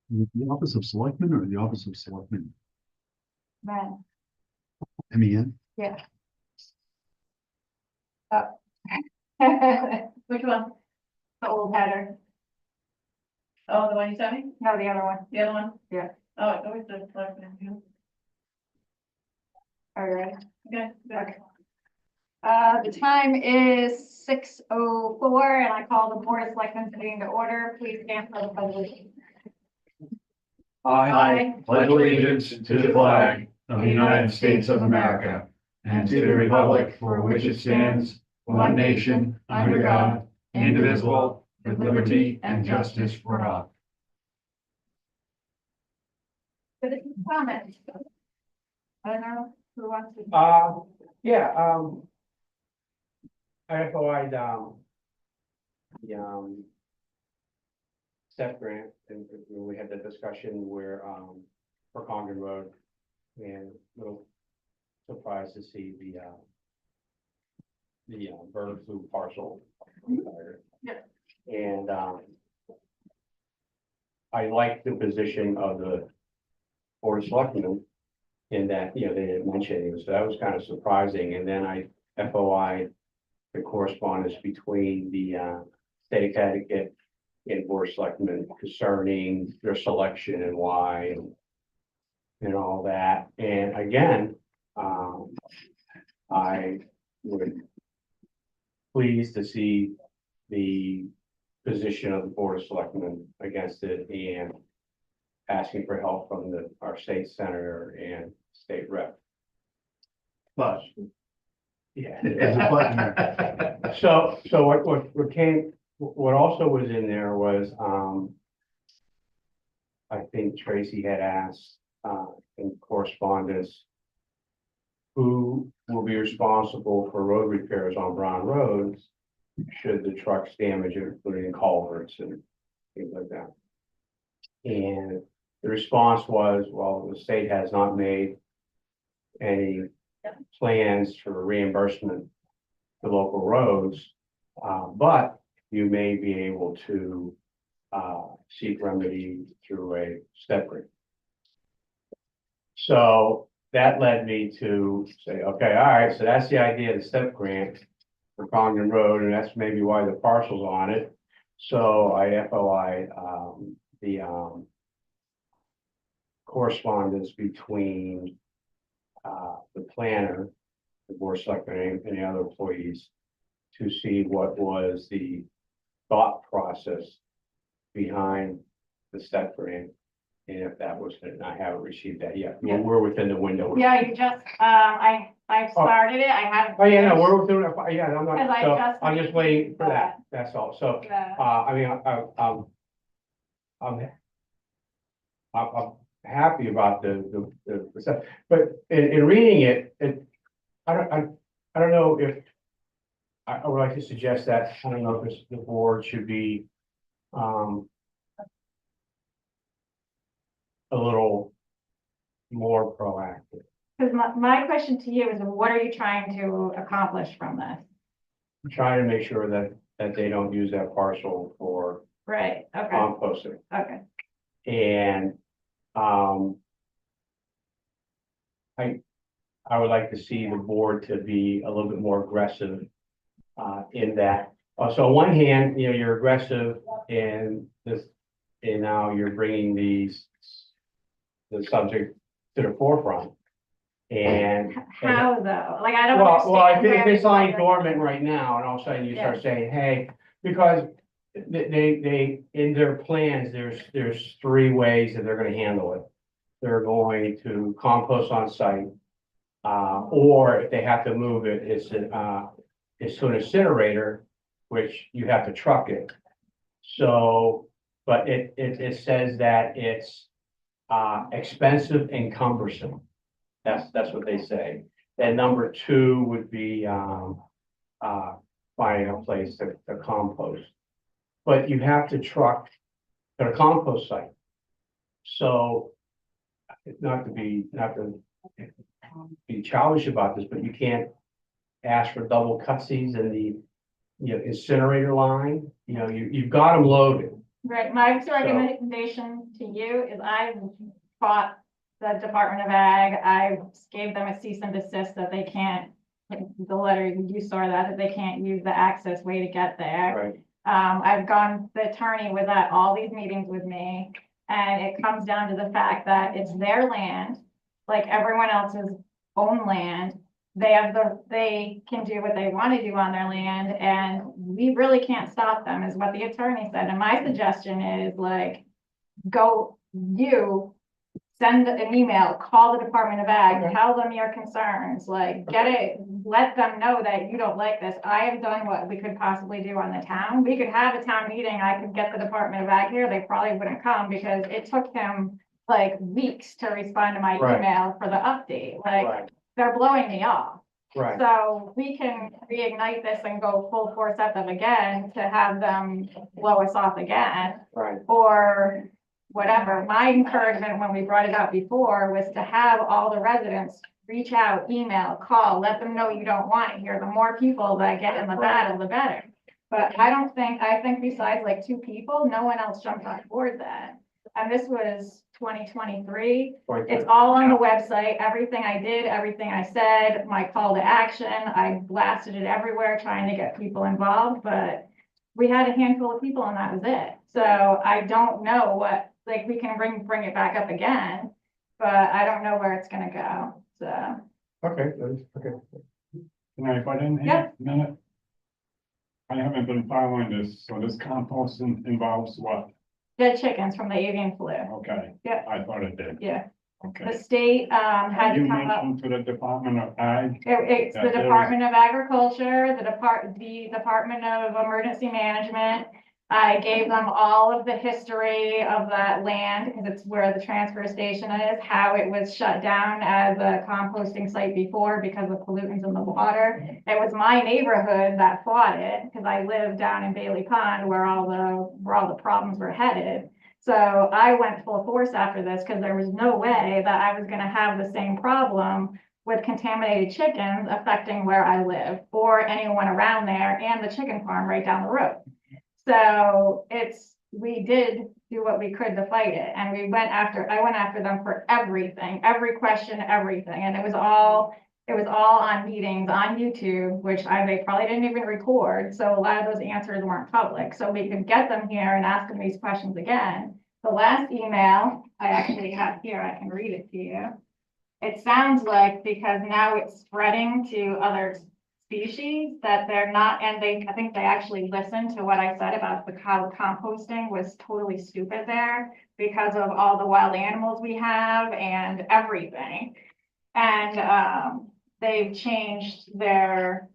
The office of selectmen or the office of selectmen? Man, MEN? yeah. Which one? The old header. Oh, the one you sent me? No, the other one. The other one? Yeah. Oh, it was the selectmen, yeah. All right. Okay. good. Okay. The time is 6:04 and I call the Board of Selectmen meeting to order. Please stand for the pledge. I pledge allegiance to the flag of the United States of America and to the republic for which it stands, one nation, under God, indivisible, with liberty and justice for all. Comments? I don't know who wants to. I FOI'd, the, step grant, and we had the discussion where, for Congan Road, and a little surprised to see the bird flu parcel. Yeah. And, I like the position of the Board of Selectmen in that, you know, they didn't mention anything, so that was kind of surprising, and then I FOI'd the correspondence between the state of Connecticut and Board of Selectmen concerning their selection and why and all that. And again, I would pleased to see the position of the Board of Selectmen against it and asking for help from our state senator and state rep. But. Yeah. There's a button there. So what also was in there was, I think Tracy had asked, in correspondence, who will be responsible for road repairs on Brown roads should the trucks damage it, including culverts and things like that. And the response was, well, the state has not made any plans for reimbursement to local roads, but you may be able to seek remedy through a step grant. So that led me to say, okay, all right, so that's the idea of the step grant for Congan Road, and that's maybe why the parcel's on it. So I FOI the correspondence between the planner, the Board of Selectmen, and any other employees to see what was the thought process behind the step grant. And if that was it, and I haven't received that yet. Yeah. We're within the window. Yeah, you just, I started it, I haven't. Oh, yeah, no, we're within, yeah, I'm Because I not, so just- I'm just waiting for that, that's all. So, I mean, I'm happy about the stuff, but in reading it, I don't know if I would like to suggest that, I don't know if the board should be, a little more proactive. Because my question to you is, what are you trying to accomplish from this? Trying to make sure that they don't use that parcel for Right, okay, composting. okay. And, I would like to see the board to be a little bit more aggressive, in that. So on one hand, you know, you're aggressive in this, and now you're bringing the subject to the forefront. And How though? Like, I don't well, understand. if where it's lying you're- dormant right now, and all of a sudden you start Yeah. saying, hey, because they, in their plans, there's three ways that they're gonna handle it. They're going to compost on site, or if they have to move it, it's to an incinerator, which you have to truck it. So, but it says that it's expensive and cumbersome. That's what they say. And number two would be finding a place to compost. But you have to truck to a compost site. So not to be childish about this, but you can't ask for double cutsies in the incinerator line. You know, you've got them loaded. Right, my recommendation to you is I fought the Department of Ag, I gave them a cease and desist that they can't, the letter, you saw that they can't use the access way to get there. Right, I've gone, the attorney was at all these meetings with me, and it comes down to the fact that it's their land, like everyone else's own land. They can do what they want to do on their land, and we really can't stop them, is what the attorney said. And my suggestion is like, send an email, call the Department of Ag, Okay. tell them your concerns, like, let them know that you don't like this. I have done what we could possibly do on the town. We could have a town meeting, I could get the Department of Ag here, they probably wouldn't come because it took him like weeks to respond to my Right. email for the update, like, right, they're blowing me off. right, So we can reignite this and go full force at them again to have them blow us off again right, or whatever. My encouragement when we brought it up before was to have all the residents reach out, email, call, let them know you don't want it here. The more people that get in the battle, the better. But I think besides like 2 people, no one else jumped on board that. And this was 2023. right. It's all on the website, everything I did, everything I said, my call to action, I blasted it everywhere trying to get people involved, but we had a handful of people and that was it. So I don't know what, like, we can bring it back up again, but I don't know where it's gonna go, so. Okay, okay. Can I butt in here Yeah. a minute? I haven't been following this, so this composting involves what? Dead chickens from the avian flu, Okay. Yeah. I thought it did. yeah. The Okay. state, had You to come up. mentioned to the Department of Ag, It's Yeah, the there is- Department of Agriculture, the Department of Emergency Management. I gave them all of the history of that land, because it's where the transfer station is, how it was shut down as a composting site before because of pollutants in the water. It was my neighborhood that fought it, because I live down in Bailey Pond where all the problems were headed. So I went full force after this, because there was no way that I was gonna have the same problem with contaminated chickens affecting where I live or anyone around there and the chicken farm right down the road. So we did do what we could to fight it, and I went after them for everything, every question, everything, and it was all on meetings on YouTube, which they probably didn't even record, so a lot of those answers weren't public, so we could get them here and ask them these questions again. The last email I actually have here, I can read it to you. It sounds like because now it's spreading to other species that they're not, and I think they actually listened to what I said about the cow composting was totally stupid there because of all the wild animals we have and everything. And they've changed their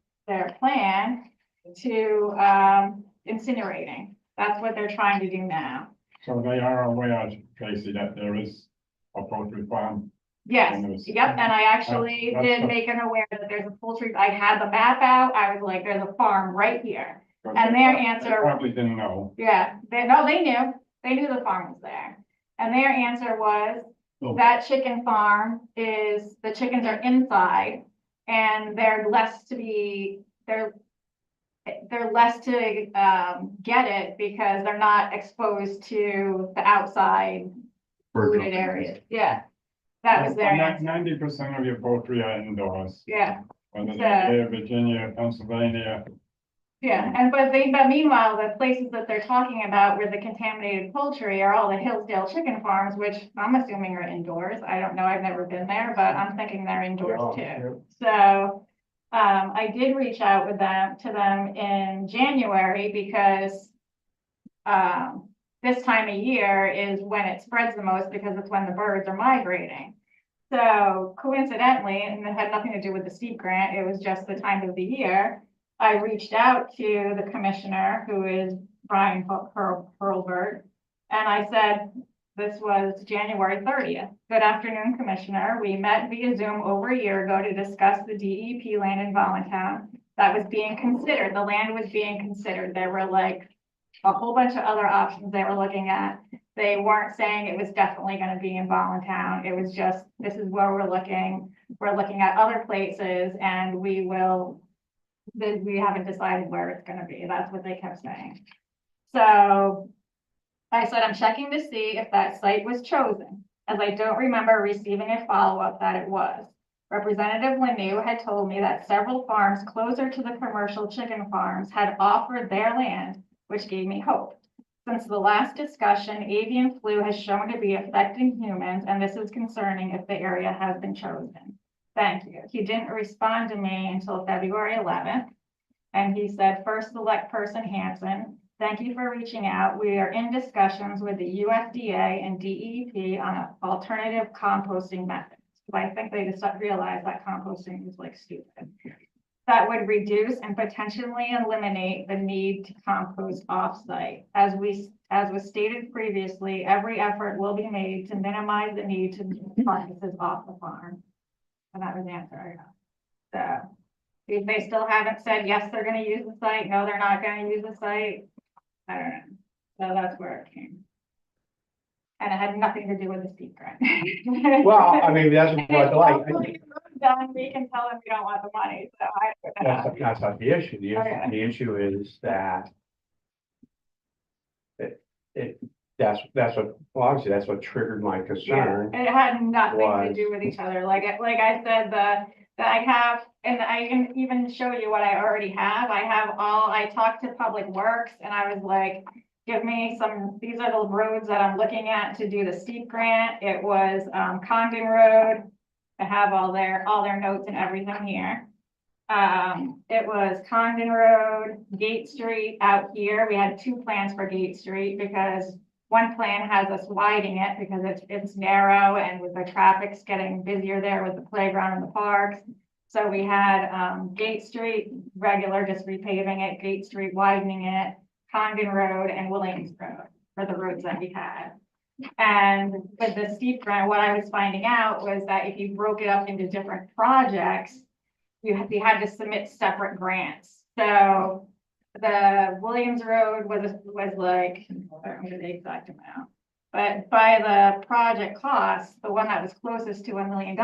plan to incinerating. That's what they're trying to do now. so they are aware, Tracy, that there is a poultry farm. Yes, And it was- yep, and I actually That's did the- make them aware that there's a poultry, I had the map out, I was like, there's a farm right here. But And they their prob- answer- They probably didn't know. Yeah, they knew the farm was there. And their answer was, Oh. that chicken farm the chickens are inside and they're less to get it because they're not exposed to the outside Bird polluted dropping. areas, yeah. That was their answer, 90% of your poultry are indoors, yeah. whether Yeah. they're Virginia, Pennsylvania. Yeah, but meanwhile, the places that they're talking about with the contaminated poultry are all the Hillsdale chicken farms, which I'm assuming are indoors. I don't know, I've never been there, but I'm thinking they're indoors Yeah, too. So, I did reach out to them in January because, this time of year is when it spreads the most because it's when the birds are migrating. So coincidentally, and it had nothing to do with the steep grant, it was just the time of the year. I reached out to the commissioner, who is Brian Hurlbert, and I said, this was January 30th. Good afternoon, Commissioner. We met via Zoom over a year ago to discuss the DEP land in Voluntown that was being considered. The land was being considered. There were like a whole bunch of other options they were looking at. They weren't saying it was definitely going to be in Voluntown. It was just, this is where we're looking. We're looking at other places and we haven't decided where it's going to be. That's what they kept saying. So I said, I'm checking to see if that site was chosen, as I don't remember receiving a follow-up that it was. Representative Lanu had told me that several farms closer to the commercial chicken farms had offered their land, which gave me hope. Since the last discussion, avian flu has shown to be affecting humans, and this is concerning if the area has been chosen. Thank you. He didn't respond to me until February 11th. And he said, first select person Hanson, thank you for reaching out. We are in discussions with the USDA and DEP on alternative composting methods. But I think they just realized that composting is like stupid. That would reduce and potentially eliminate the need to compost offsite. As was stated previously, every effort will be made to minimize the need to move carcasses off the farm. And that was the answer I got. So if they still haven't said, yes, they're gonna use the site, no, they're not gonna use the site, I don't know. So that's where it came. And it had nothing to do with the steep grant. Well, I mean, that's what I like. Done, we can tell them we don't want the money, so I don't know. That's not the issue. Okay. The issue is that that's what, well, obviously, that's what triggered my concern. It had nothing to was- do with each other. Like I said, that I have, and I can even show you what I already have. I talked to Public Works and I was like, give me these are the roads that I'm looking at to do the steep grant. It was, Condon Road. I have all their notes and everything here. It was Condon Road, Gate Street out here. We had two plans for Gate Street because one plan has us widening it because it's narrow and with the traffic's getting busier there with the playground and the parks. So we had, Gate Street, regular, just repaving it, Gate Street, widening it, Condon Road and Williams Road for the roads that we had. And with the steep grant, what I was finding out was that if you broke it up into different projects, you had to submit separate grants. So the Williams Road was like, I don't remember the exact amount. But by the project cost, the one that was closest to $1 million,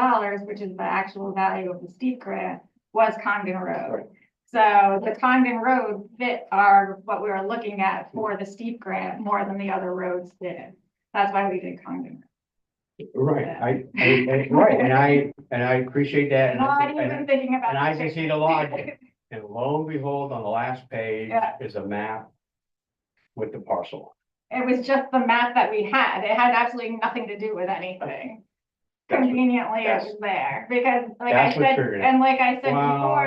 which is the actual value of the steep grant, was Condon Road. So the Condon Road fit what we were looking at for the steep grant more than the other roads did. That's why we did Condon. Right, right, and I appreciate that. Not even thinking about. And I can see the logic. And lo and behold, on the last page Yeah. is a map with the parcel. It was just the map that we had. It had absolutely nothing to do with anything. Conveniently, it was there because like I That's what said, triggered it. and like I said Wow. before,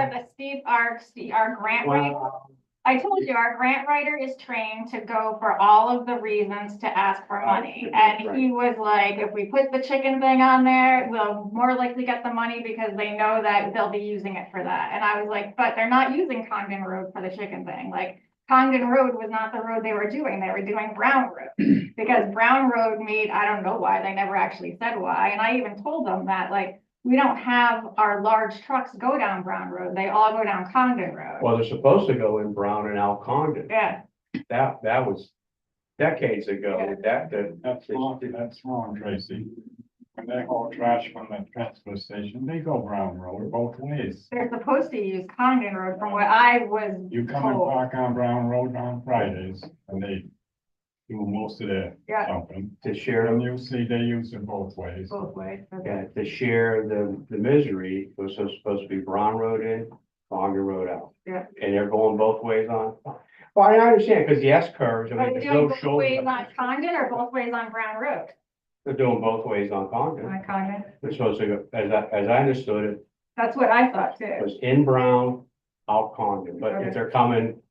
our grant writer, Well, I told you, our grant writer is trained to go for all of the reasons to ask for money. And he was like, if we put the chicken thing on there, we'll more likely get the money because they know that they'll be using it for that. And I was like, but they're not using Condon Road for the chicken thing. Like Condon Road was not the road they were doing. They were doing Brown Road because Brown Road made, I don't know why, they never actually said why. And I even told them that like, we don't have our large trucks go down Brown Road. They all go down Condon Road. well, they're supposed to go in Brown and out Condon. Yeah, That was decades ago. Yeah. That's wrong, Tracy. When they haul trash from the transfer station, they go Brown Road both ways. they're supposed to use Condon Road from what I was You come and told. park on Brown Road on Fridays, and they do most of their Yeah, dumping. To share, And you see they use it both ways. both ways. Okay. yeah, to share the misery was supposed to be Brown Road in, Condon Road out. Yeah. And they're going both ways on. Well, I understand, because the S curves, I Are mean, they there's doing no both shoulder. ways on Condon or both ways on Brown Road? They're doing both ways on Condon. On Condon, They're supposed to go, as I understood it, that's what I thought too. was in Brown, out Condon. But Okay. if they're coming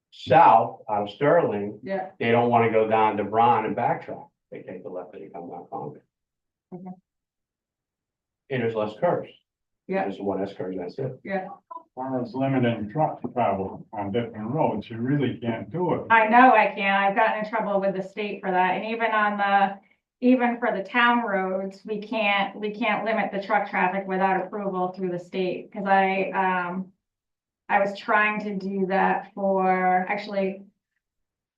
south out of Sterling, Yeah, they don't want to go down to Brown and backtrack. They take the left and they come down Condon. Okay. And there's less curves. Yeah. There's one S curve, that's it. yeah. As far as limiting truck travel on different roads, you really can't do it. I know I can. I've gotten in trouble with the state for that. And even for the town roads, we can't limit the truck traffic without approval through the state. Cause I was trying to do that for, actually,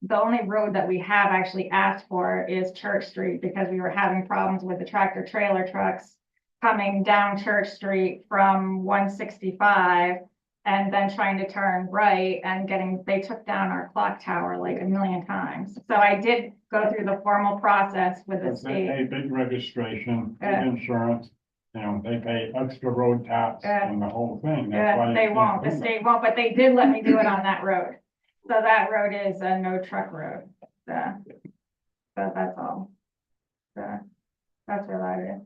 the only road that we have actually asked for is Church Street because we were having problems with the tractor trailer trucks coming down Church Street from 165 and then trying to turn right and they took down our clock tower like a million times. So I did go through the formal process with the But they pay state. big registration, big Yeah. insurance, you know, they pay extra road tax Yeah. and the whole thing. That's why Yeah, you they can't won't, the do that. state won't, but they did let me do it on that road. So that road is a no truck road, so. But that's all. So, that's where that is.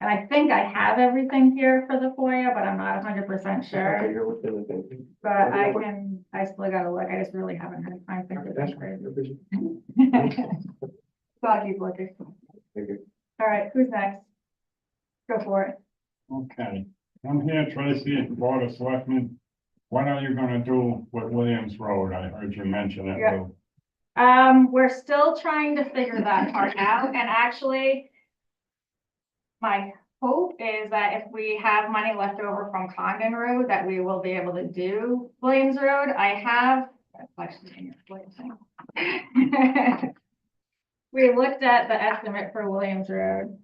And I think I have everything here for the FOIA, but I'm not 100% Okay, sure. you're within the thing. But I still gotta look, I just really haven't had time to think That's of it. right. So I'll keep looking. Thank you. All right, who's next? Go for it. Okay, I'm here, Tracy, Board of Selectmen. What are you gonna do with Williams Road? I heard you mention it, Yeah. Lou. We're still trying to figure that part out, and actually, my hope is that if we have money left over from Condon Road, that we will be able to do Williams Road. I have. We looked at the estimate for Williams Road.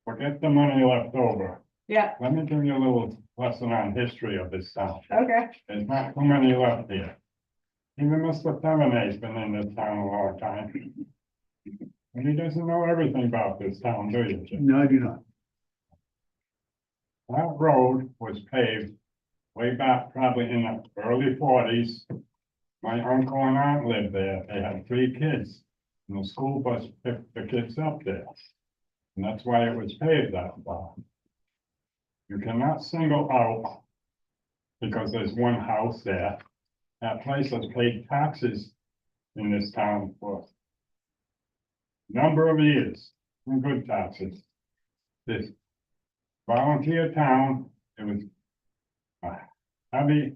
Forget the money left over. Yeah, Let me give you a little lesson on history of this town. okay. There's not too many left here. Even Mr. Thevenet's been in this town a long time. And he doesn't know everything about this town, do you, Jim? No, I do not. That road was paved way back probably in the early forties. My uncle and aunt lived there. They had 3 kids. And the school bus picked the kids up there. And that's why it was paved that far. You cannot single out because there's one house there. That place has paid taxes in this town for a number of years, and good taxes. This volunteer town, it was a heavy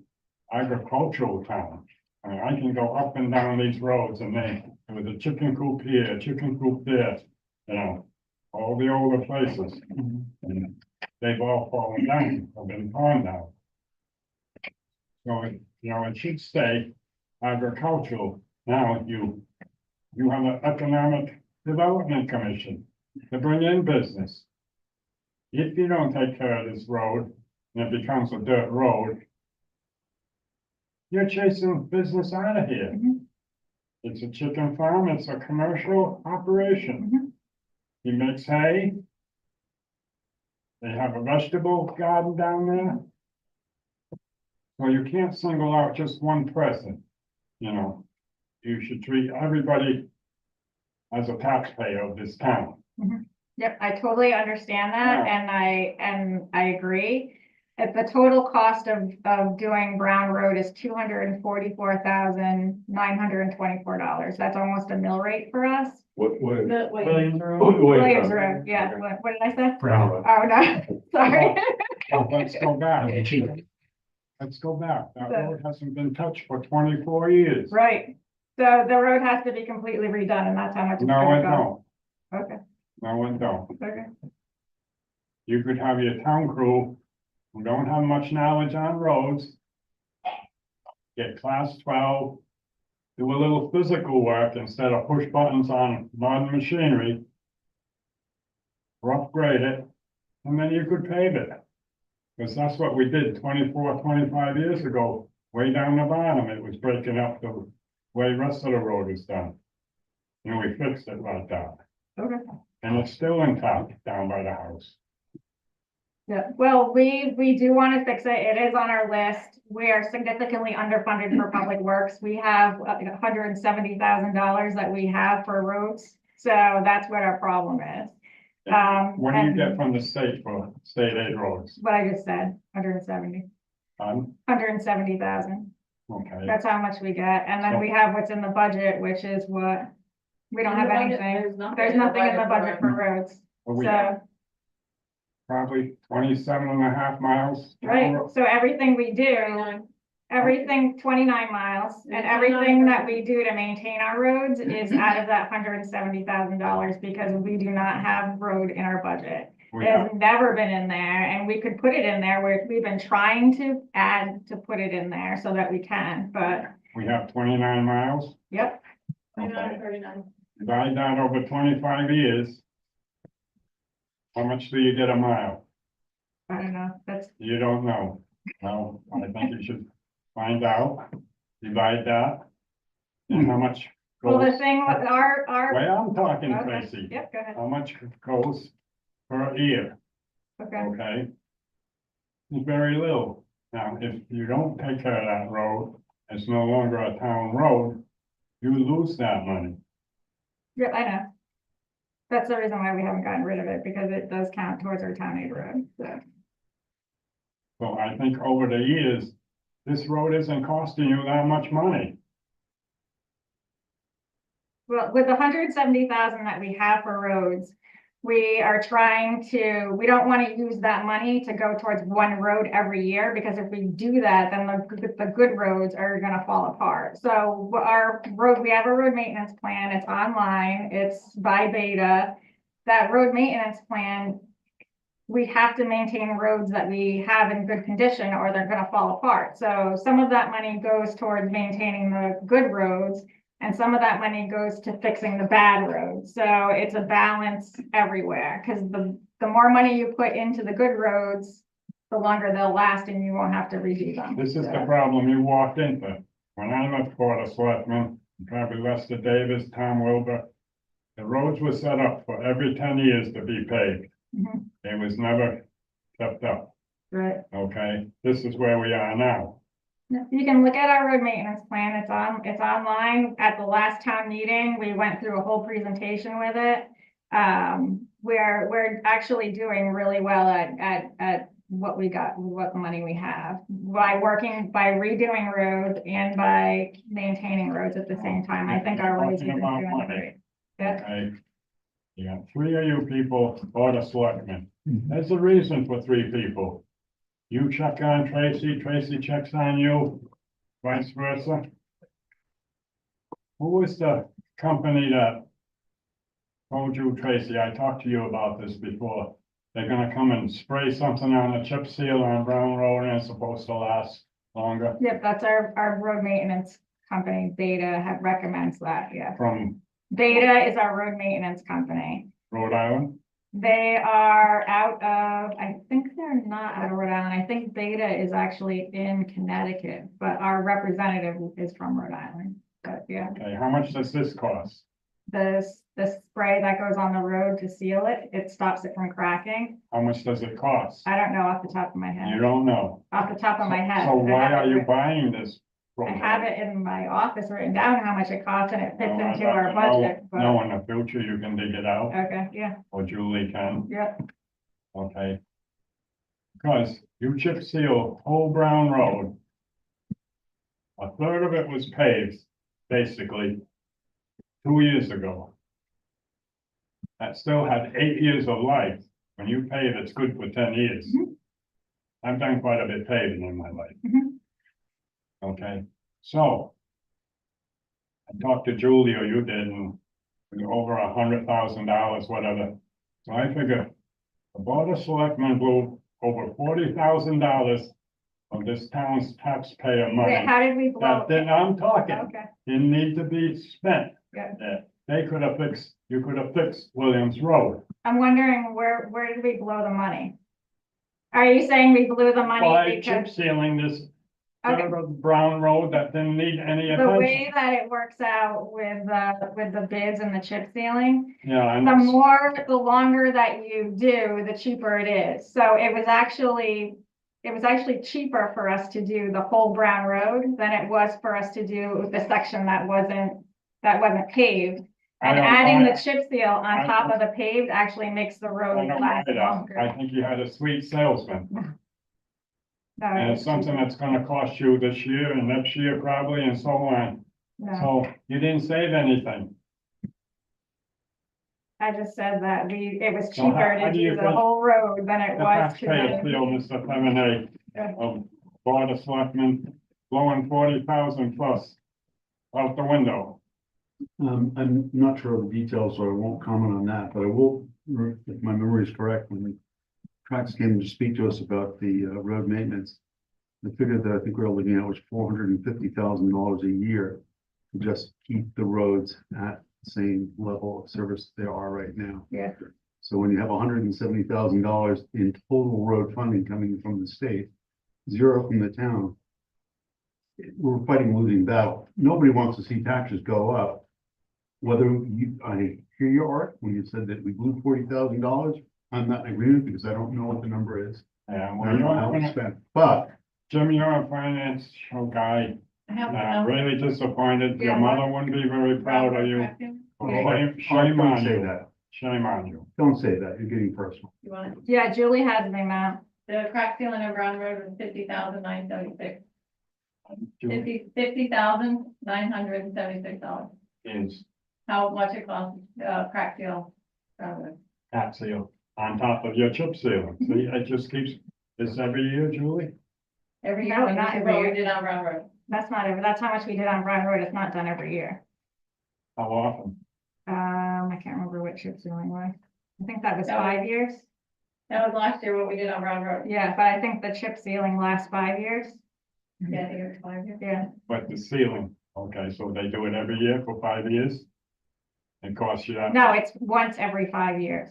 agricultural town. I mean, I can go up and down these roads and there was a chicken coop here, a chicken coop there, you know, all the older places. And they've all fallen down, or been torn down. So, it should stay agricultural. Now, you have an economic development commission to bring in business. If you don't take care of this road, and it becomes a dirt road, you're chasing business out of here. Mhm. It's a chicken farm, it's a commercial operation. Mhm. He makes hay. They have a vegetable garden down there. So you can't single out just one person, you know. You should treat everybody as a taxpayer of this town. Yep, I totally understand that, Yeah. and I agree. If the total cost of doing Brown Road is $244,924, that's almost a mill rate for us. Williams Road. Williams Road, yeah, what did I say? Brown Road. Oh, no, sorry. Let's go back. Let's go back. That road hasn't been touched for 24 years. Right, so the road has to be completely redone, and that's how much it's No, gonna it cost. don't. Okay, No, it don't. okay, You could have your town crew who don't have much knowledge on roads. Get class 12, do a little physical work instead of push buttons on modern machinery. Rough grade it, and then you could pave it. Because that's what we did 24, 25 years ago, way down the bottom, it was breaking up the way the rest of the road is done. And we fixed it like that, okay. and it's still intact down by the house. Yeah, well, we do want to fix it. It is on our list. We are significantly underfunded for public works. We have $170,000 that we have for roads. So that's what our problem is. What do you and get from the state for state aid roads? What I just said, 170,000. Okay, That's how much we get. And then we have what's in the budget, which is what, we don't have anything. There's nothing in the budget for roads. well, we So, probably 27.5 miles. right, so everything we do, everything 29 miles, and everything that we do to maintain our roads is out of that $170,000 because we do not have road in our budget. We It have, has never been in there, and we could put it in there where we've been trying to add to put it in there so that we can, but we have 29 miles. yep. 39. Divide that over 25 years. How much do you get a mile? I don't know, that's, You don't know. Well, I think you should find out, divide that. And how much Well, the goes, thing with our. way I'm talking, Okay, Tracy, Yep, go ahead, how much goes per year, okay. okay? It's very little. Now, if you don't take care of that road, it's no longer a town road, you lose that money. Yeah, I know. That's the reason why we haven't gotten rid of it, because it does count towards our town aid road, so. So I think over the years, this road isn't costing you that much money. Well, with the 170,000 that we have for roads, we are trying to, we don't want to use that money to go towards one road every year, because if we do that, then the good roads are gonna fall apart. So our road, we have a road maintenance plan, it's online, it's by Beta. That road maintenance plan, we have to maintain roads that we have in good condition or they're gonna fall apart. So some of that money goes towards maintaining the good roads, and some of that money goes to fixing the bad roads. So it's a balance everywhere, because the more money you put into the good roads, the longer they'll last and you won't have to redo them. This is the So, problem you walked into. When I left Board of Selectmen, probably Lester Davis, Tom Wilbur, the roads were set up for every 10 years to be paved. Mhm. It was never kept up, right. okay? This is where we are now. You can look at our road maintenance plan. It's online. At the last town meeting, we went through a whole presentation with it. We're actually doing really well at what we got, what money we have, by redoing roads and by maintaining roads at the same time. I think our roads are Talking about doing money. great. Yeah, Okay? You got 3 of you people, Board of Selectmen. Mhm. There's a reason for 3 people. You check on Tracy, Tracy checks on you, vice versa. Who was the company that told you, Tracy, I talked to you about this before? They're gonna come and spray something on a chip seal on Brown Road and it's supposed to last longer yep, that's our road maintenance company. Beta recommends that, yeah. from Beta is our road maintenance company. Rhode Island. They are out of, I think they're not out of Rhode Island. I think Beta is actually in Connecticut, but our representative is from Rhode Island. But yeah, Okay, how much does this cost? the spray that goes on the road to seal it, it stops it from cracking. How much does it cost? I don't know off the top of my You head, don't know. off the top of my head. So I why have are it you writ- buying this? I have it in my office written down how much it costs and it fits Well, I'd into like our to know- budget, but, know in the future you can dig it out, okay, yeah, or Julie can, yep. okay? Because you chip seal whole Brown Road. A third of it was paved, basically, 2 years ago. That still had 8 years of life. When you pave, it's good for 10 years. Mhm. I've done quite a bit paving in my life. Mhm. Okay, so. I talked to Julie, or you did, and we were over $100,000, whatever. So I figure the Board of Selectmen blew over $40,000 of this town's taxpayer Wait, money. how did we blow? That then I'm talking, Okay, didn't need to be spent. good. They could have fixed, you could have fixed Williams Road. I'm wondering where did we blow the money? Are you saying we blew the money By chip because, sealing this okay, third of Brown Road that didn't need any the way attention. that it works out with the bids and the chip sealing, Yeah, and the longer that you do, the cheaper it is. So it was actually cheaper for us to do the whole Brown Road than it was for us to do the section that wasn't paved. I And don't- adding I- the chip seal on I- top of the paved actually makes the I road don't last buy that. longer. I think you had a sweet salesman. No, And it's something cheaper. that's gonna cost you this year and next year probably and so on. No. So you didn't save anything. I just said that it was So how- cheaper how to do you do the think whole road than it The was to. taxpayers feel, Mr. Lemonade, Yeah. of Board of Selectmen blowing 40,000 plus out the window. I'm not sure of the details, so I won't comment on that, but I will, if my memory is correct, when the Trax came to speak to us about the road maintenance, the figure that I think we were looking at was $450,000 a year to just keep the roads at the same level of service they are right now. Yeah. So when you have $170,000 in total road funding coming from the state, zero from the town, we're fighting a losing battle. Nobody wants to see taxes go up. Whether you, I hear your Art, when you said that we blew $40,000, I'm not in agreement because I don't know what the number is. Yeah, I well, don't know how it's spent, but Jim, you're a financial guy. I have the I'm number. really disappointed. Your Yeah. mother wouldn't be very proud of you. Shame don't on say you. that. Shame on you. Don't say that. You're getting personal. You want it? Yeah, Julie has the amount. The crack ceiling of Brown Road was 50,976. $50,976. Is How much it costs, crack seal, Brown Road. tap seal on top of your chip seal. See, it just keeps, this every year, Julie? Every year, No, when not we every year. did on Brown Road. That's not every, that's how much we did on Brown Road. It's not done every year. How often? I can't remember what chip sealing was. I think that was That was- 5 years. That was last year what we did on Brown Road. Yeah, but I think the chip sealing lasts 5 years. Yeah, I think it was 5 years. Yeah, But the ceiling, okay, so they do it every year for 5 years? It costs you that? no, it's once every 5 years.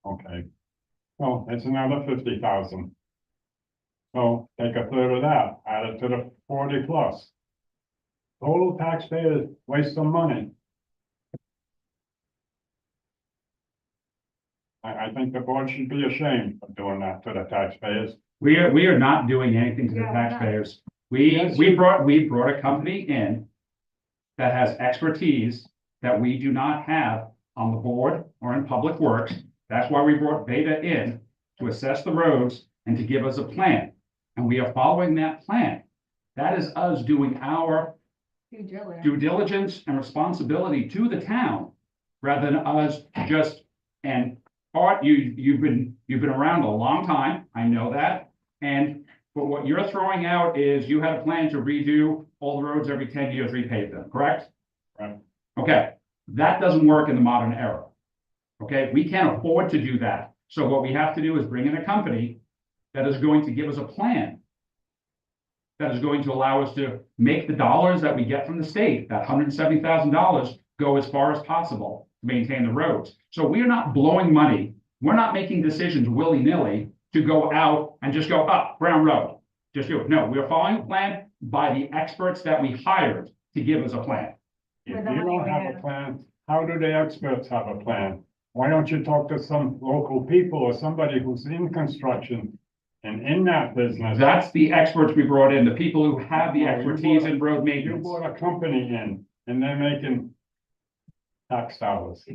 Okay. Well, it's another 50,000. So take a third of that, add it to the 40 plus. Total taxpayers waste some money. I think the board should be ashamed of doing that to the taxpayers. We are not doing anything to the Yeah, we're not. taxpayers. Yes, We brought a company in that has expertise that we do not have on the board or in Public Works. That's why we brought Beta in to assess the roads and to give us a plan. And we are following that plan. That is us doing our due diligence and responsibility to the town rather than us just, and Art, you've been around a long time, I know that. But what you're throwing out is you had a plan to redo all the roads every 10 years, repave them, correct? Right. Okay, that doesn't work in the modern era. Okay, we can't afford to do that. So what we have to do is bring in a company that is going to give us a plan that is going to allow us to make the dollars that we get from the state, that $170,000, go as far as possible to maintain the roads. So we are not blowing money. We're not making decisions willy-nilly to go out and just go up Brown Road. Just do it. No, we are following a plan by the experts that we hired to give us a plan. If With the you money don't we have have. a plan, how do the experts have a plan? Why don't you talk to some local people or somebody who's in construction and in that business? That's the experts we brought in, the people who have the No, you expertise brought- in road You maintenance. brought a company in and they're making tax dollars.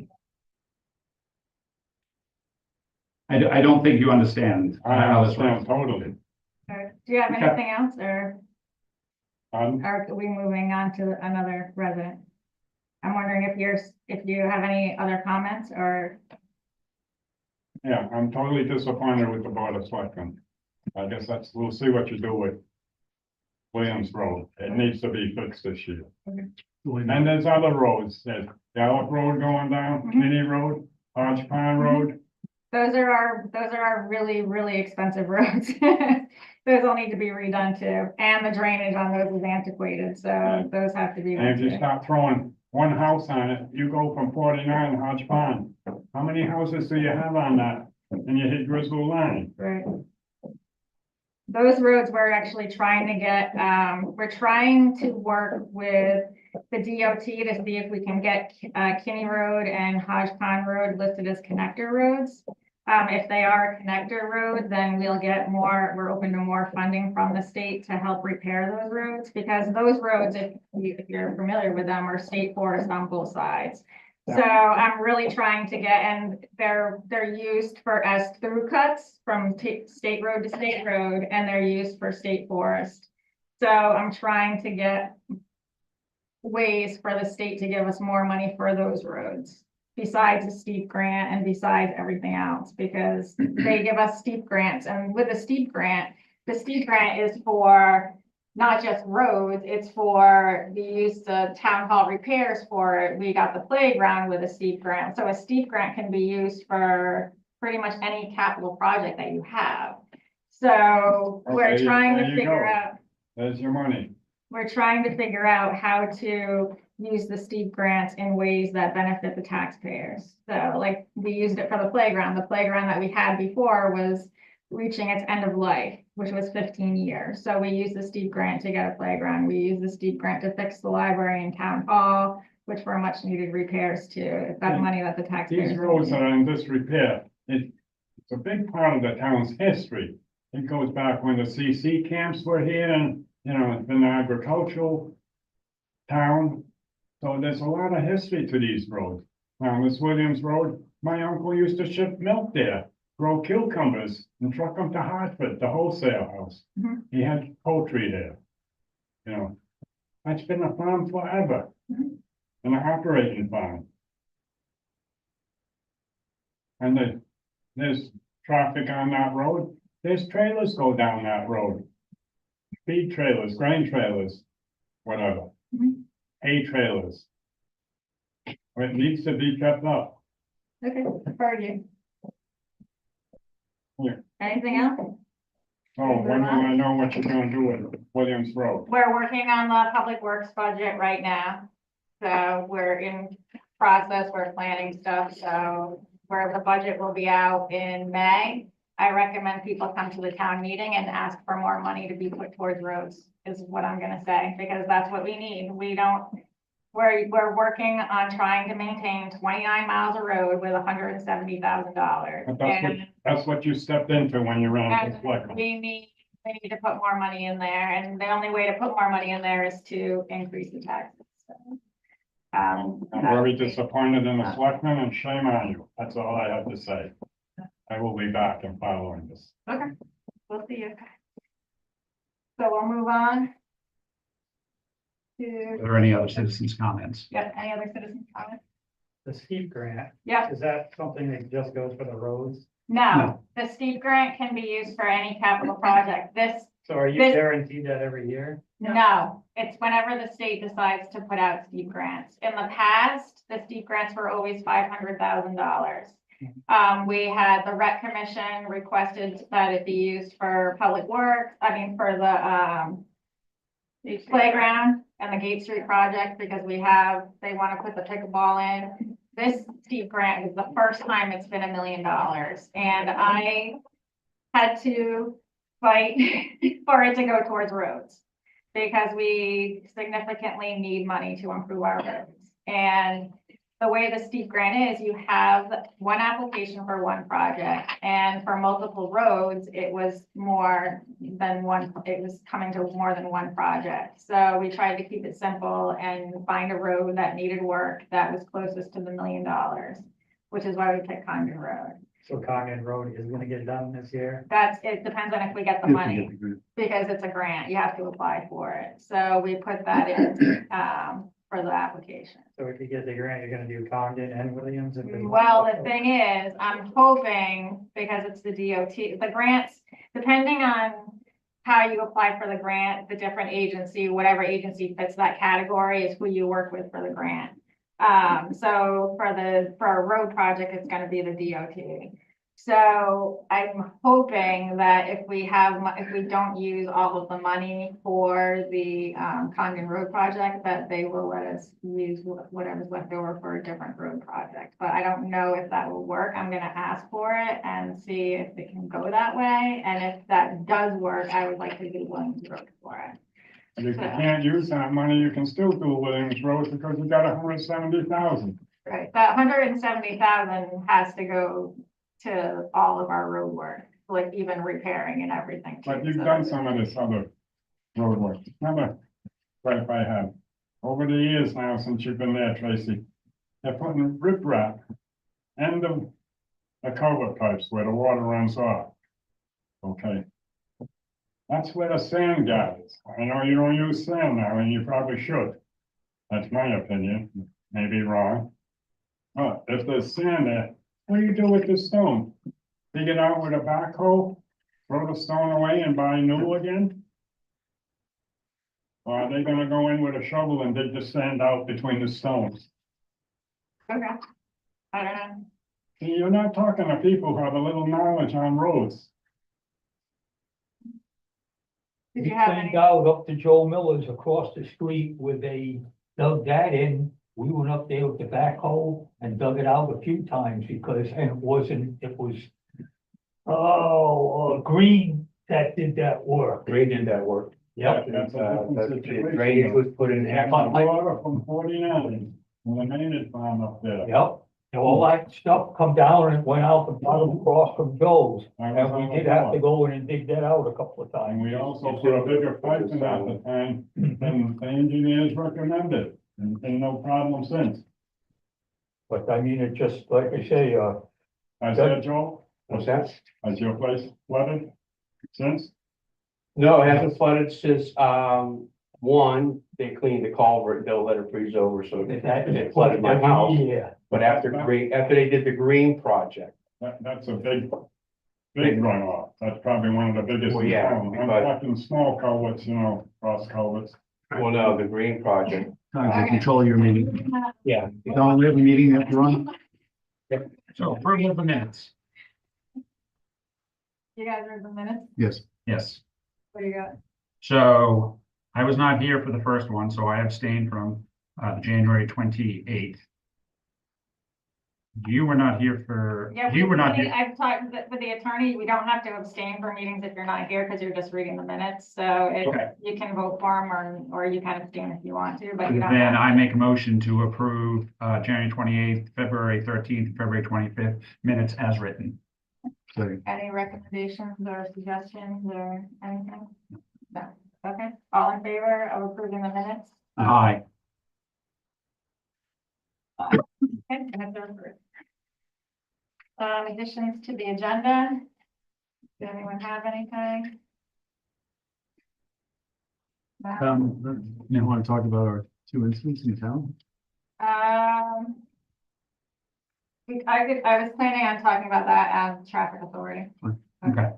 I don't think you understand I how this works. understand totally. Do you have Okay. anything else or Um, are we moving on to another resident? I'm wondering if you have any other comments or, yeah, I'm totally disappointed with the Board of Selectmen. I guess we'll see what you do with Williams Road. It needs to be fixed this year. And there's other roads, there's Gallup Road going down, Mhm. Kinney Road, Hodge Pine Road. those are our really, really expensive roads. Those all need to be redone too, and the drainage on those is antiquated, so those have to be And if done you too. start throwing one house on it, you go from 49 Hodge Pond. How many houses do you have on that? And you hit Grizzle Line. Right. Those roads we're actually trying to get, we're trying to work with the DOT to see if we can get, Kinney Road and Hodge Pond Road listed as connector roads. If they are a connector road, then we'll get more, we're open to more funding from the state to help repair those roads, because those roads, if you're familiar with them, are state forest on both sides. So I'm really trying to get, and they're used for as through cuts from state road to state road, and they're used for state forest. So I'm trying to get ways for the state to give us more money for those roads, besides a steep grant and besides everything else, because they give us steep grants, and with the steep grant is for not just roads, it's for the use of town hall repairs for it. We got the playground with a steep grant, so a steep grant can be used for pretty much any capital project that you have. So we're Okay, trying there to you figure go. out, There's your money. we're trying to figure out how to use the steep grants in ways that benefit the taxpayers. So like, we used it for the playground. The playground that we had before was reaching its end of life, which was 15 years. So we used the steep grant to get a playground. We used the steep grant to fix the library and town hall, which were much needed repairs too. That money that the taxpayers. These roads that are in disrepair, it's a big part of the town's history. It goes back when the CC camps were here and, you know, it's been an agricultural town. So there's a lot of history to these roads. Now, this Williams Road, my uncle used to ship milk there, grow cucumbers and truck them to Hartford, the wholesale house. Mhm. He had poultry there. You know, that's been a farm forever. Mhm. An operating farm. And there's traffic on that road. There's trailers go down that road. Feed trailers, grain trailers, whatever. Mhm. Hay trailers. It needs to be kept up. Okay, heard you. Yeah. Anything else? Oh, when will I know what you're gonna do with Williams Road? We're working on the public works budget right now. So we're in process, we're planning stuff, so where the budget will be out in May. I recommend people come to the town meeting and ask for more money to be put towards roads, is what I'm gonna say, because that's what we need. We're working on trying to maintain 29 miles of road with $170,000. But that's what you stepped into when you ran for And selectman. we need to put more money in there, and the only way to put more money in there is to increase the taxes. So, I'm very disappointed in the selectmen and shame on you. That's all I have to say. I will be back and following this. Okay, we'll see you. So we'll move on to, Are there any other citizens' comments? yep, any other citizens comments? The steep grant, Yep, is that something that just goes for the roads? no, the steep grant can be used for any capital project. So are you This- guaranteed that every year? No, it's whenever the state decides to put out steep grants. In the past, the steep grants were always $500,000. We had the rec commission requested that it be used for public works, for the playground and the Gate Street project, because they want to put the pickleball in. This steep grant is the first time it's been $1 million, and I had to fight for it to go towards roads, because we significantly need money to improve our roads. And the way the steep grant is, you have one application for one project, and for multiple roads, it was more than one, it was coming to more than one project. So we tried to keep it simple and find a road that needed work that was closest to the $1 million, which is why we picked Condon Road. So Coggan Road is gonna get done this year? It depends on if we get the If we money. get the grant. Because it's a grant, you have to apply for it. So we put that in, for the application. So if you get the grant, you're gonna do Coggan and Williams? Well, the thing is, I'm hoping, because it's the DOT, the grants, depending on how you apply for the grant, the different agency, whatever agency fits that category is who you work with for the grant. So for a road project, it's gonna be the DOT. So I'm hoping that if we don't use all of the money for the Condon Road project, that they will let us use whatever's left over for a different road project. But I don't know if that will work. I'm gonna ask for it and see if it can go that way. And if that does work, I would like to be willing to vote for it. And if you can't use that money, you can still do Williams Road because you got 170,000. Right, that 170,000 has to go to all of our road work, like even repairing and everything. too. But you've So done some of this other road work. Remember, right, if I have, over the years now since you've been there, Tracy, they're putting riprap and the culvert pipes where the water runs off. Okay. That's where the sand gathers. I know you don't use sand now, and you probably should. That's my opinion, maybe wrong. But if there's sand there, what do you do with the stone? Dig it out with a backhoe, throw the stone away and buy new again? Or are they gonna go in with a shovel and dig the sand out between the stones? Okay, I don't know. See, you're not talking to people who have a little knowledge on roads. Did We you have cleaned any? out up to Joe Miller's across the street where they dug that in. We went up there with the backhoe and dug it out a few times because, and it was Green that did that work. Green did that work. Yep. The drainage was put in after. Water from 49, from the main farm up there. Yep, and all that stuff come down and went out the bottom across from Joe's. I was And we on did the have to board. go in and dig that out a couple of And times. we also put a bigger pipe in at the time than the engineers recommended, and been no problem since. But I mean, it just, like I say, I said, Joe, What's that? has your place flooded since? No, it hasn't flooded since, one, they cleaned the culvert, they'll let it freeze over, so it flooded my house. Yeah, But after they did the green project, That's a big runoff. That's probably one of the biggest. Well, in yeah, town. I'm because- talking small culverts, cross culverts. well, no, the green project, Time to control your meeting. yeah. Don, we have a meeting after run. So approval of the minutes. You guys read the minutes? Yes. Yes. What do you got? So I was not here for the first one, so I abstained from January 28th. You were not here for, Yeah, you were not here. I've talked with the attorney, we don't have to abstain for meetings if you're not here, because you're just reading the minutes, so Okay. you can vote for them, or you can abstain if you want to, but you don't Then have. I make a motion to approve January 28th, February 13th, February 25th minutes as written. So, Any recommendations or suggestions or anything? No, okay, all in favor of approving the minutes? Aye. Okay, minutes are approved. Additions to the agenda? Does anyone have anything? No? you want to talk about our two incidents in town? I was planning on talking about that as traffic authority. Okay.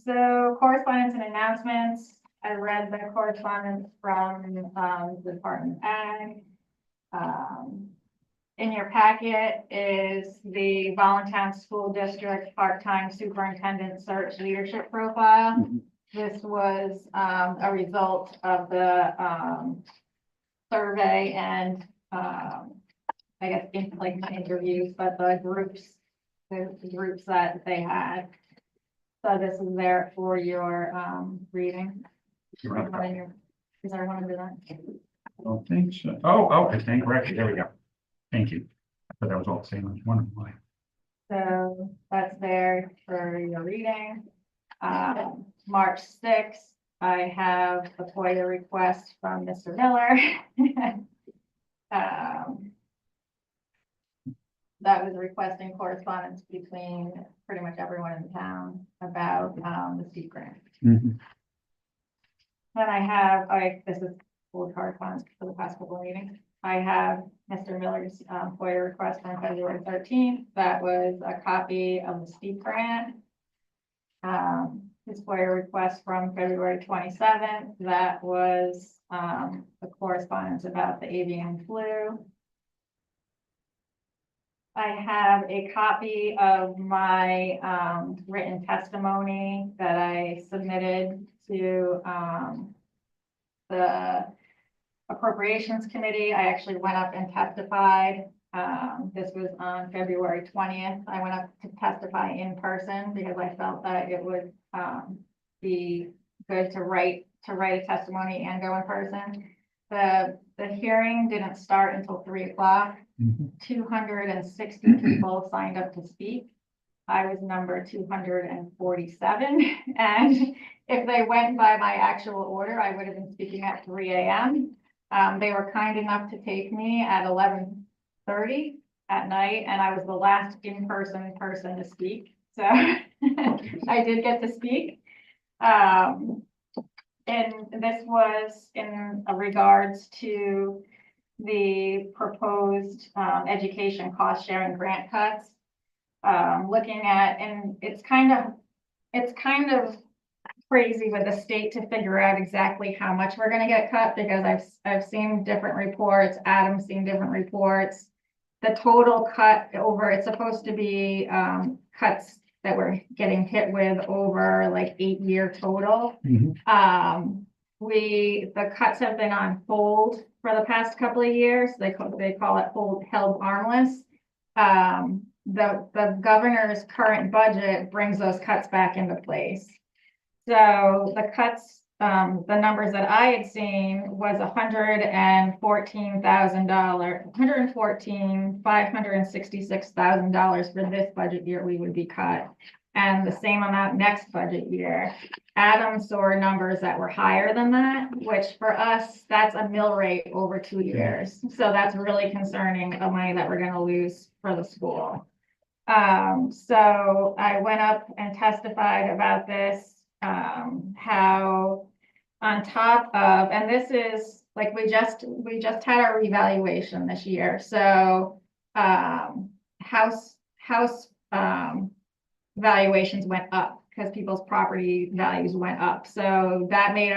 So correspondence and announcements. I read the correspondence from, the Department of Ag. In your packet is the Voluntown School District Part-Time Superintendent Search Leadership Profile. Mhm. This was, a result of the, survey and, I guess, like not interviews, but the groups that they had. So this is there for your, reading. Is there one to do that? I don't think so. Oh, I think we're actually, there we go. Thank you. I thought that was all the same. I was wondering why. So that's there for your reading. March 6th, I have a FOIA request from Mr. Miller. That was requesting correspondence between pretty much everyone in town about, the steep grant. Mhm. Then I have, this is full correspondence for the past couple of meetings. I have Mr. Miller's FOIA request from February 13th. That was a copy of the steep grant. His FOIA request from February 27th. That was the correspondence about the avian flu. I have a copy of my written testimony that I submitted to the Appropriations Committee. I actually went up and testified. This was on February 20th. I went up to testify in person because I felt that it would be good to write a testimony and go in person. The hearing didn't start until 3 o'clock. Mhm. 260 people signed up to speak. I was number 247, and if they went by my actual order, I would have been speaking at 3 a.m. They were kind enough to take me at 11:30 at night, and I was the last in-person person to speak, so I did get to speak. And this was in regards to the proposed education cost sharing grant cuts. Looking at, and it's kind of crazy with the state to figure out exactly how much we're gonna get cut, because I've seen different reports, Adam's seen different reports. The total cut over, it's supposed to be cuts that we're getting hit with over like 8-year total. Mhm. The cuts have been on hold for the past couple of years. They call it held harmless. the governor's current budget brings those cuts back into place. So the cuts, the numbers that I had seen was $114,000, $566,000 for this budget year we would be cut. And the same amount next budget year. Adam saw numbers that were higher than that, which for us, that's a mill rate over 2 years. So that's really concerning of money that we're gonna lose for the school. So I went up and testified about this, how on top of, and this is like, we just had our revaluation this year, so, house, valuations went up because people's property values went up. So that made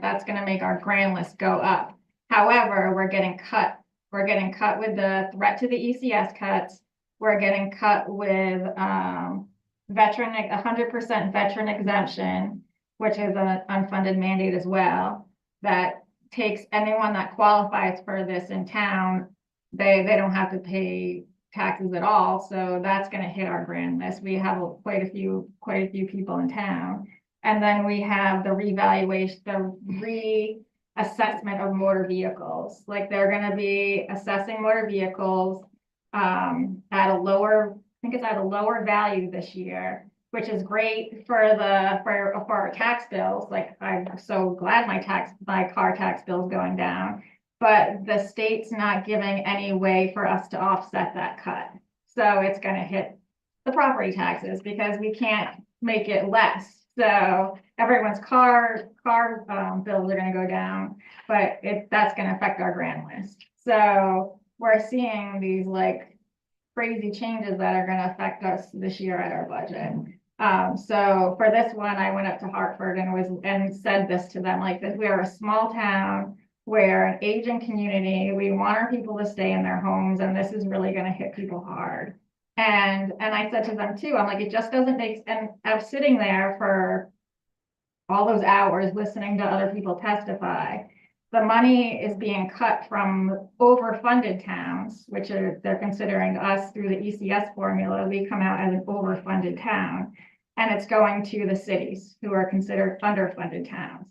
that's gonna make our grand list go up. However, we're getting cut. We're getting cut with the threat to the ECS cuts. We're getting cut with, 100% veteran exemption, which is an unfunded mandate as well. That takes anyone that qualifies for this in town, they don't have to pay taxes at all, so that's gonna hit our grand list. We have quite a few people in town. And then we have the revaluation, the reassessment of motor vehicles. Like, they're gonna be assessing motor vehicles at a lower, I think it's at a lower value this year, which is great for our tax bills. Like, I'm so glad my car tax bill is going down. But the state's not giving any way for us to offset that cut. So it's gonna hit the property taxes because we can't make it less. So everyone's car bills are gonna go down, but that's gonna affect our grand list. So we're seeing these like crazy changes that are gonna affect us this year at our budget. So for this one, I went up to Hartford and said this to them, like, that we are a small town. We're an aging community. We want our people to stay in their homes, and this is really gonna hit people hard. And I said to them too, I'm like, it just doesn't make, and I was sitting there for all those hours listening to other people testify. The money is being cut from overfunded towns, which they're considering us through the ECS formula. We come out as an overfunded town, and it's going to the cities who are considered underfunded towns.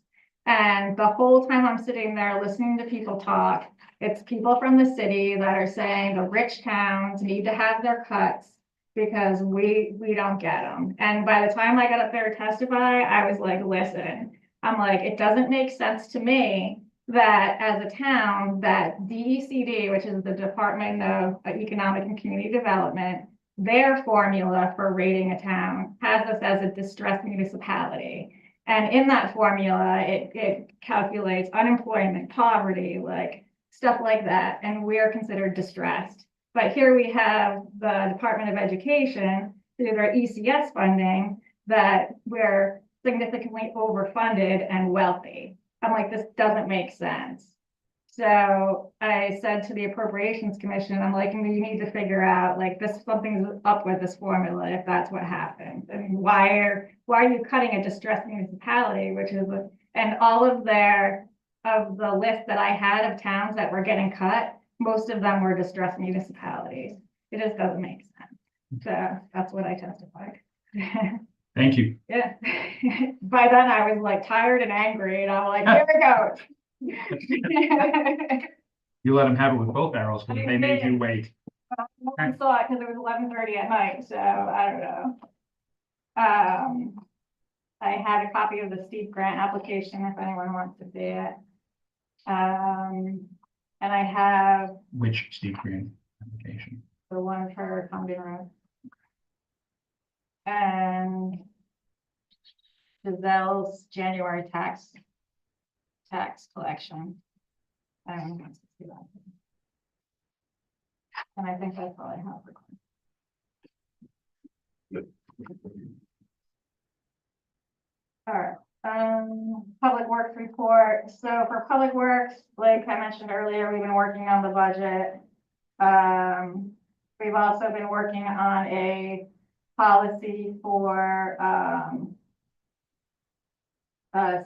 And the whole time I'm sitting there listening to people talk, it's people from the city that are saying the rich towns need to have their cuts because we don't get them. And by the time I got up there to testify, I was like, listen, I'm like, it doesn't make sense to me that as a town, that DECD, which is the Department of Economic and Community Development, their formula for rating a town has us as a distressed municipality. And in that formula, it calculates unemployment, poverty, like stuff like that, and we're considered distressed. But here we have the Department of Education through their ECS funding that we're significantly overfunded and wealthy. I'm like, this doesn't make sense. So I said to the Appropriations Commission, I'm like, you need to figure out, like, something's up with this formula if that's what happened. I mean, why are you cutting a distressed municipality, which is, and all of the list that I had of towns that were getting cut, most of them were distressed municipalities. It just doesn't make sense. So that's what I testified. Thank you. Yeah. By then I was like tired and angry, and I'm like, here we go. You let them have it with both arrows because they made you wait. No one saw it because it was 11:30 at night, so I don't know. I had a copy of the steep grant application if anyone wants to see it. And I have Which steep grant application? the one for Cumberland Road. And Giselle's January tax collection. I don't know. And I think that's all I have. All right, public works report. So for public works, like I mentioned earlier, we've been working on the budget. We've also been working on a policy for,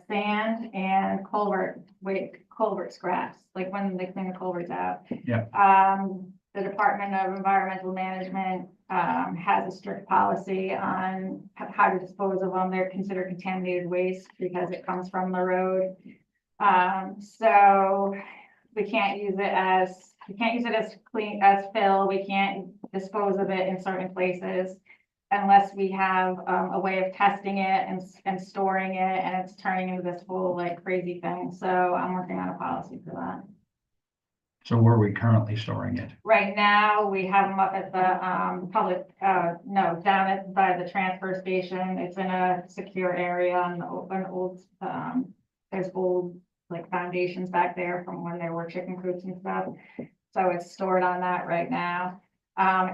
sand and culvert scraps, like when they clean the culverts out. Yeah. the Department of Environmental Management, has a strict policy on how to dispose of them. They're considered contaminated waste because it comes from the road. So we can't use it as clean, as fill. We can't dispose of it in certain places unless we have, a way of testing it and storing it, and it's turning into this whole like crazy thing. So I'm working on a policy for that. So where are we currently storing it? Right now, we have them up at the, public, no, down at, by the transfer station. It's in a secure area on an old, there's old, like, foundations back there from when there were chicken coops and stuff. So it's stored on that right now. A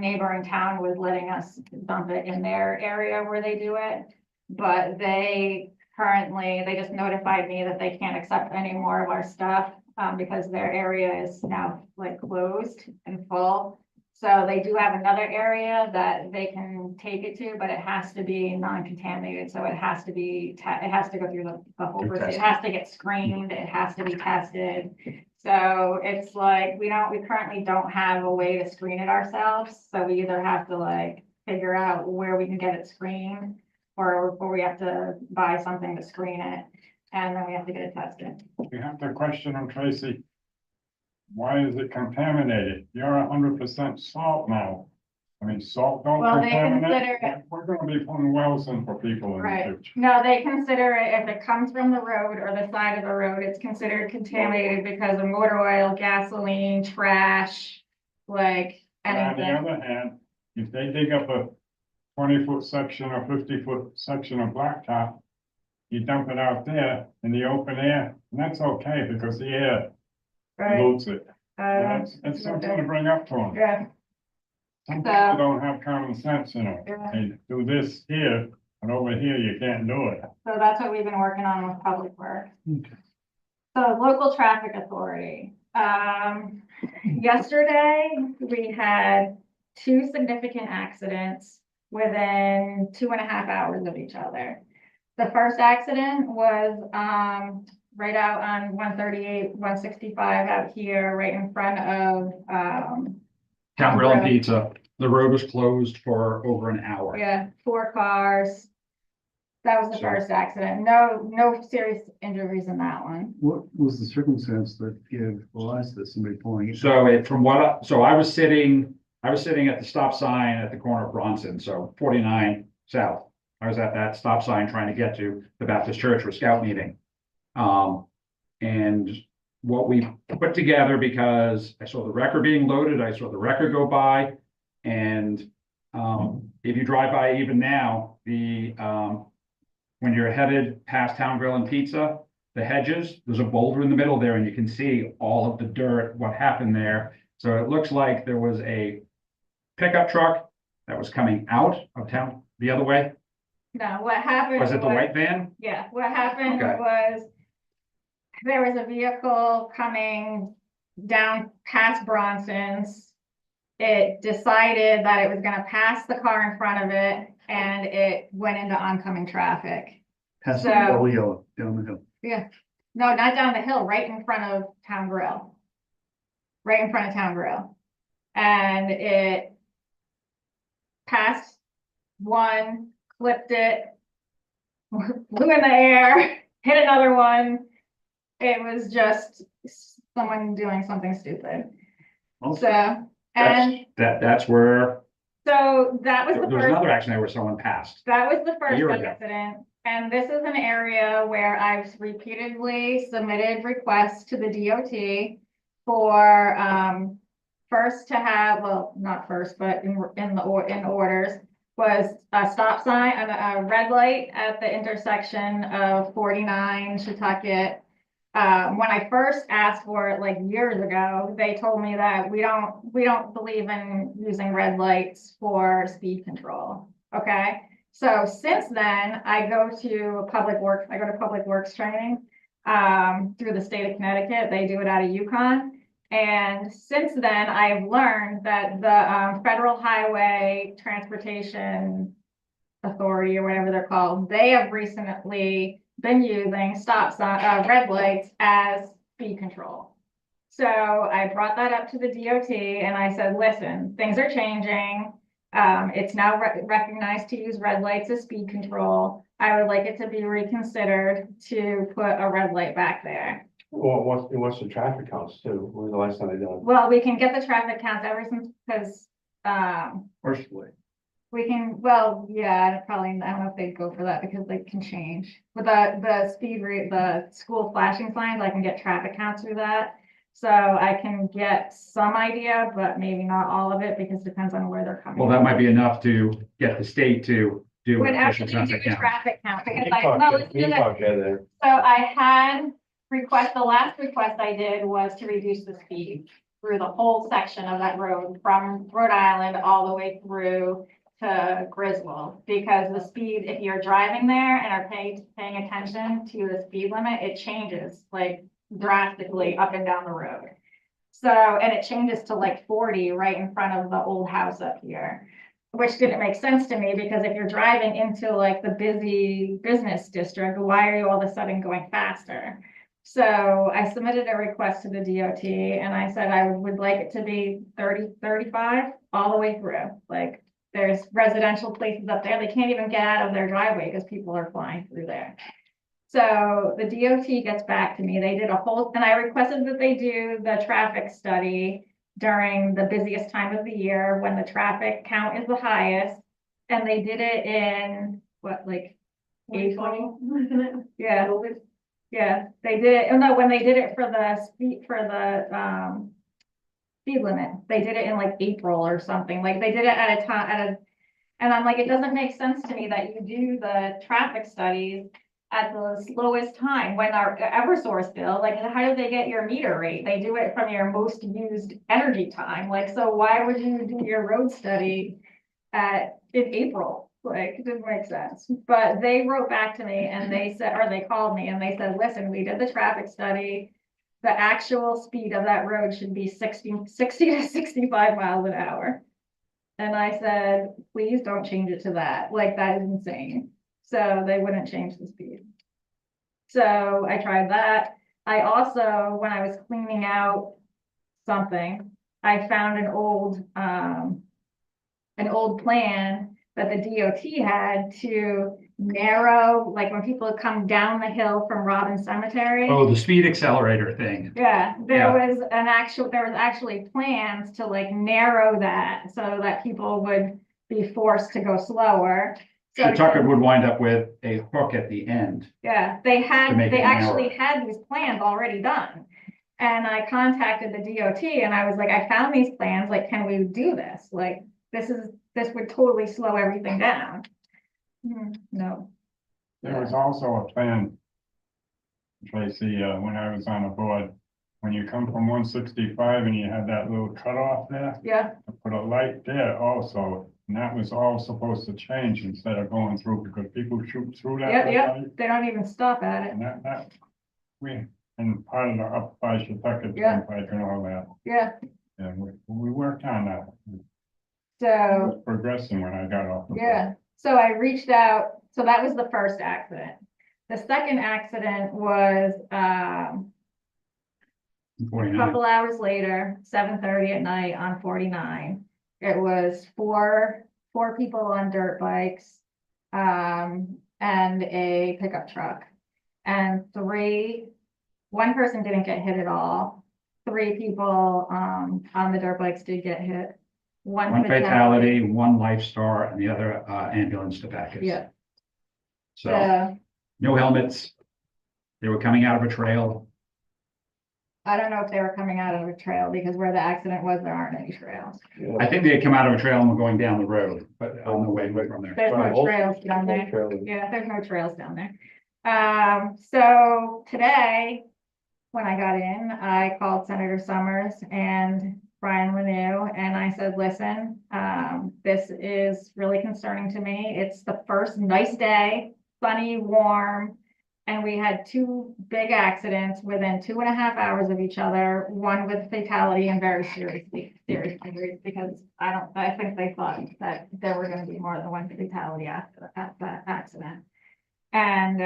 neighboring town was letting us dump it in their area where they do it. But they just notified me that they can't accept any more of our stuff. Because their area is now like closed and full. So they do have another area that they can take it to, but it has to be non-contaminated. So it has to be, it has to go through the whole, Through process. It testing. has to get screened, it has to be tested. So it's like, we currently don't have a way to screen it ourselves. So we either have to like figure out where we can get it screened, or we have to buy something to screen it. And then we have to get it tested. We have the question of Tracy. Why is it contaminated? You're 100% salt now. I mean, salt don't Well, they contaminate. consider- We're gonna be putting wells in for people in the Right. future. No, they consider it, if it comes from the road or the side of the road, it's considered contaminated because of motor oil, gasoline, trash, like But on the anything. other hand, if they dig up a 20-foot section or 50-foot section of blacktop, you dump it out there in the open air, and that's okay because the air Right. loads it. Uh, That's something to bring up to them. yeah, Some So- people don't have common sense, you know. Yeah. They do this here, and over here you can't do it. so that's what we've been working on with Public Works. Okay. So local traffic authority, yesterday, we had 2 significant accidents within 2.5 hours of each other. The first accident was, right out on 138, 165 out here, right in front of, Town Grill and Road. Pizza. The road was closed for over an hour. Yeah, 4 cars. That was the So- first accident. No serious injuries in that one. What was the circumstance that gave rise to somebody pulling it? So I was sitting at the stop sign at the corner of Bronson, so 49 south. I was at that stop sign trying to get to the Baptist church for scout meeting. And what we put together, because I saw the wrecker being loaded, I saw the wrecker go by. And, if you drive by even now, when you're headed past Town Grill and Pizza, the hedges, there's a boulder in the middle there and you can see all of the dirt, what happened there. So it looks like there was a pickup truck that was coming out of town the other way. No, what happened Was it the white van? Yeah, what happened Okay. was there was a vehicle coming down past Bronson's. It decided that it was gonna pass the car in front of it and it went into oncoming traffic. Past So- the yellow yellow down the hill. No, not down the hill, right in front of Town Grill. Right in front of Town Grill. And it passed one, clipped it, flew in the air, hit another one. It was just someone doing something stupid. Also, So, and That's where, so that was there the was first. another accident where someone passed. That was the first year ago. accident, and this is an area where I've repeatedly submitted requests to the DOT for, first to have, well, not first, but in orders, was a stop sign and a red light at the intersection of 49 Shetucket. When I first asked for it like years ago, they told me that we don't believe in using red lights for speed control. Okay, so since then, I go to public works training, through the state of Connecticut. They do it out of Yukon. And since then, I've learned that the, Federal Highway Transportation Authority or whatever they're called, they have recently been using red lights as speed control. So I brought that up to the DOT and I said, listen, things are changing. It's now recognized to use red lights as speed control. I would like it to be reconsidered to put a red light back there. Well, what's the traffic counts too? When was the last time they done? Well, we can get the traffic counts ever since, because, Firstly, we can, well, yeah, probably, I don't know if they'd go for that because they can change. With the speed rate, the school flashing signs, I can get traffic counts through that. So I can get some idea, but maybe not all of it because it depends on where they're coming. well, that might be enough to get the state to do an Would official actually do traffic a count. traffic count because You I, talked no, to- let's do you that. talked to them. So I had the last request I did was to reduce the speed through the whole section of that road from Rhode Island all the way through to Griswold. Because the speed, if you're driving there and are paying attention to the speed limit, it changes like drastically up and down the road. So, and it changes to like 40 right in front of the old house up here. Which didn't make sense to me because if you're driving into like the busy business district, why are you all of a sudden going faster? So I submitted a request to the DOT and I said I would like it to be 30, 35 all the way through. Like there's residential places up there, they can't even get out of their driveway because people are flying through there. So the DOT gets back to me, they did a whole, and I requested that they do the traffic study during the busiest time of the year when the traffic count is the highest. And they did it in what, like April? Yeah, yeah, they did it, oh no, when they did it for the speed limit, they did it in like April or something, like they did it at a time, and I'm like, it doesn't make sense to me that you do the traffic studies at the slowest time when our Eversource bill, like, how do they get your meter rate? They do it from your most used energy time, like, so why would you do your road study in April? Like, it didn't make sense, but they wrote back to me and they said, or they called me and they said, listen, we did the traffic study. The actual speed of that road should be 60 to 65 miles an hour. And I said, please don't change it to that. Like, that is insane. So they wouldn't change the speed. So I tried that. I also, when I was cleaning out something, I found an old plan that the DOT had to narrow, like when people come down the hill from Robin Cemetery. Oh, the speed accelerator thing. Yeah, there was actually plans to like narrow that so that people would be forced to go slower. So Pawtucket would wind up with a hook at the end. yeah, To make it actually narrow. had these plans already done. And I contacted the DOT and I was like, I found these plans, like, can we do this? Like, this would totally slow everything down. No, There was also a plan, Tracy, when I was on the board, when you come from 165 and you had that little cutoff there, yeah, to put a light there also, and that was all supposed to change instead of going through, because people shoot through that. red yep, light. they don't even stop at it. And and part of the up by Pawtucket Yeah. Turnpike and all that, Yeah, and we worked on that. It so, was progressing when I got off the board. yeah, so I reached out, so that was the first accident. The second accident was, a 49. couple hours later, 7:30 at night on 49. It was four people on dirt bikes, and a pickup truck. And one person didn't get hit at all. 3 people, on the dirt bikes did get hit. One fatality, one life star, and the other ambulance to Bacchus. Yeah, So, so no helmets. They were coming out of a trail. I don't know if they were coming out of a trail because where the accident was, there aren't any trails. I think they had come out of a trail and were going down the road, but on the way from there. There's no Right. trails down there. Trail. Yeah, there's no trails down there. So today, when I got in, I called Senator Summers and Brian Renew, and I said, listen, this is really concerning to me. It's the first nice day, sunny, warm, and we had 2 big accidents within 2.5 hours of each other, one with fatality and very serious injuries, because I think they thought that there were gonna be more than one fatality after that accident. And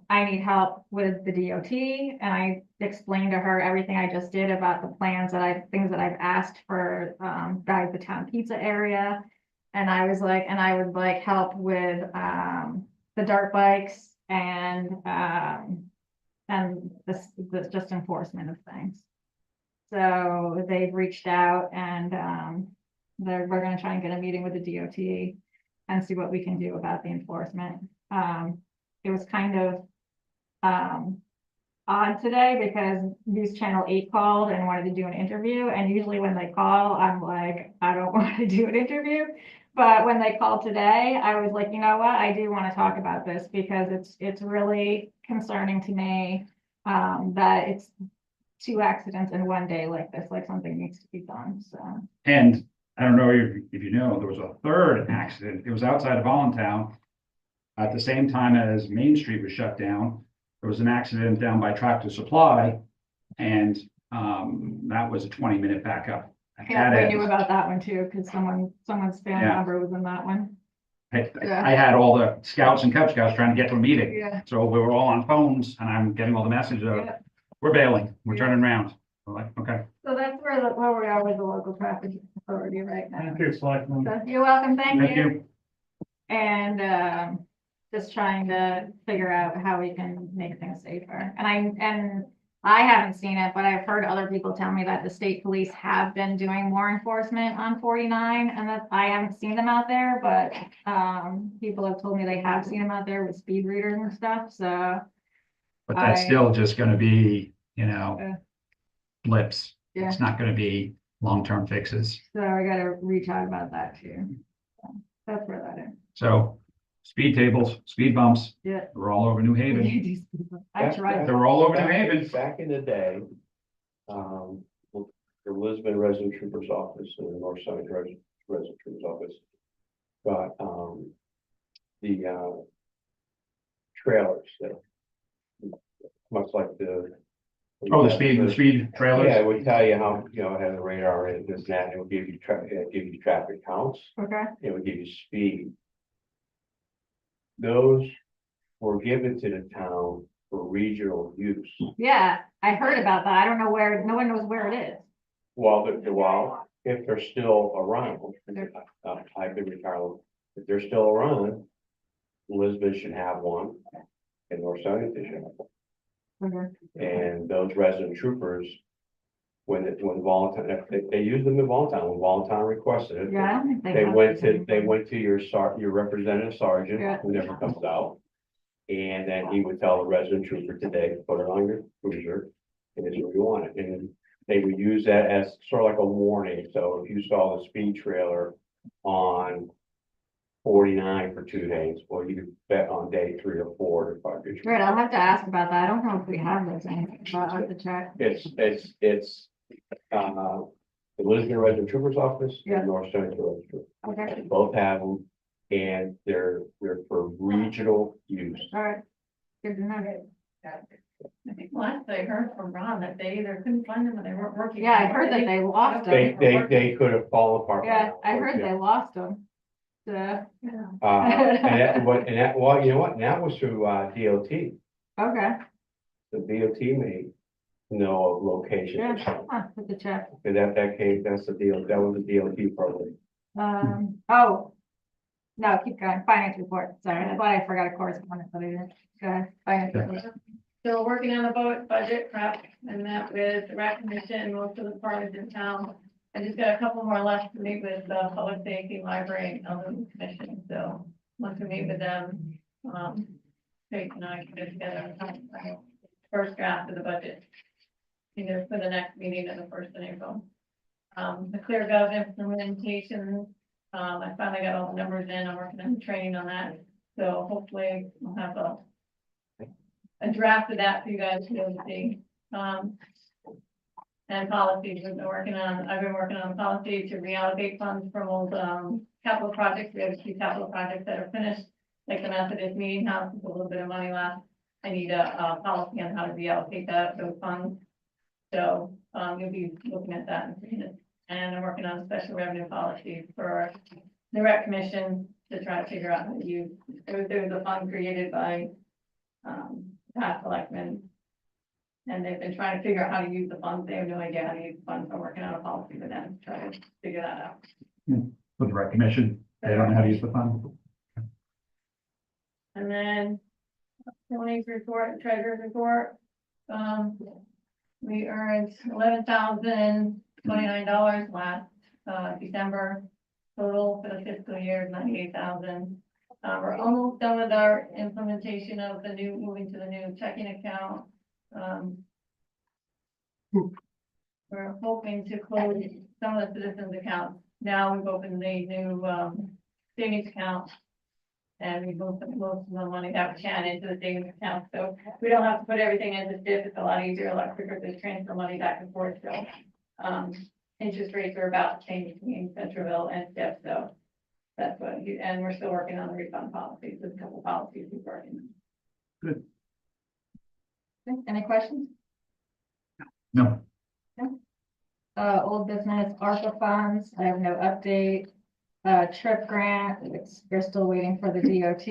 I need help with the DOT, and I explained to her everything I just did about the plans things that I've asked for, guide the town pizza area. And I was like, and I would like help with the dirt bikes and this just enforcement of things. So they've reached out and we're gonna try and get a meeting with the DOT and see what we can do about the enforcement. It was kind of odd today because News Channel 8 called and wanted to do an interview, and usually when they call, I'm like, I don't want to do an interview. But when they called today, I was like, you know what, I do want to talk about this because it's really concerning to me that it's 2 accidents in one day like this, like something needs to be done, so. And I don't know if you know, there was a third accident. It was outside of Allentown. At the same time as Main Street was shut down, there was an accident down by Tractor Supply. And that was a 20-minute backup. at Yeah, that we end. knew about that one too, because someone's family Yeah. member was in that one. I had all the scouts and Cub Scouts trying to get to a meeting. Yeah. So we were all on phones and I'm getting all the messages of, Yeah. we're bailing, we're Yeah. turning around. We're like, okay. So that's where we are with the local traffic authority right now. Thank you, Selectman. So you're welcome, Thank thank you. you. And just trying to figure out how we can make things safer. And I haven't seen it, but I've heard other people tell me that the state police have been doing more enforcement on 49, and that I haven't seen them out there, but people have told me they have seen them out there with speed readers and stuff, so. But that's I- still just gonna be, Yeah. blips. Yeah. It's not gonna be long-term fixes. So I gotta reach out about that too. So that's where that is. So speed tables, speed bumps, Yeah. they're all over New Haven. I tried. They're all over New Haven. Back in the day, the Lisbon Resident Trooper's Office and the North Side Resident Trooper's Office got, the, trailers that, much like the. Oh, the speed trailers? Yeah, it would tell you how, it has a radar in it, this, and that, it would give you traffic counts, Okay, it would give you speed. Those were given to the town for regional use. yeah, I heard about that. I don't know where, no one knows where it is. While if they're still around, I've been retired, if they're still around, Lisbon should have one, and North Southampton should have one. Okay. And those resident troopers, when Valentine, they used them in Valentine, when Valentine requested it. Yeah, I don't think they. They have went this to anymore. your representative sergeant, Yeah. who never comes out. And then he would tell the resident trooper today, put it on your cruiser, and it's where you want it, and they would use that as sort of like a warning, so if you saw the speed trailer on 49 for 2 days, well, you could bet on day 3 or 4 to find your. Right, I'll have to ask about that. I don't know if we have those anymore, but I'll have to check. It's the Lisbon Resident Trooper's Office Yeah. and North Southampton Resident Trooper. Okay, Both have them, and they're for regional use. all right. Good to know. I think last I heard from Ron that they either couldn't find them or they weren't working. Yeah, I heard that they lost them. They could have fallen apart. by Yeah, now, I but heard yeah. they lost them. So, Yeah. Well, you know what, and that was through DOT, okay, the DOT may know of locations or yeah, something. have to check. And that came, that's the deal, that was the DOT program. Oh. No, keep going. Finance report. Sorry, I thought I forgot a correspondence, but I didn't. Go ahead. Finance report. Still working on the budget prep and met with the rec commission, most of the parties in town. I just got a couple more left to meet with the public safety, library, and elderly commission, so once we meet with them, Kate and I can get together and talk about first draft of the budget. Either for the next meeting or the first in April. The ClearGov implementation, I finally got all the numbers in, I'm working on training on that, so hopefully we'll have a draft of that for you guys to be able to see. And policies I've been working on policy to reallocate funds from old, capital projects. We have a few capital projects that are finished, like the Methodist Meeting House, with a little bit of money left. I need a policy on how to reallocate those funds. So, you'll be looking at that in a few minutes. And I'm working on a special revenue policy for the rec commission to try to figure out how to use. There was a fund created by past selectmen. And they've been trying to figure out how to use the funds. They have no idea how to use the funds. I'm working on a policy with them, trying to figure that out. With the right commission, they don't know how to use the fund. And then Tony's report, treasurer's report. We earned $11,029 last December. Total for the fiscal year, 98,000. We're almost done with our implementation of the new, moving to the new checking account. We're hoping to close some of the citizens accounts. Now we've opened the new savings account. And we moved most of the money that we can into the savings account, so we don't have to put everything into SIP. It's a lot easier, a lot quicker to transfer money back and forth, so. Interest rates are about the same between Centreville and SIP, so. That's what, and we're still working on the refund policies, there's a couple policies we're working on. Any questions? No, Old business, ARPA funds, I have no update. Trip grant, we're still waiting for the DOT.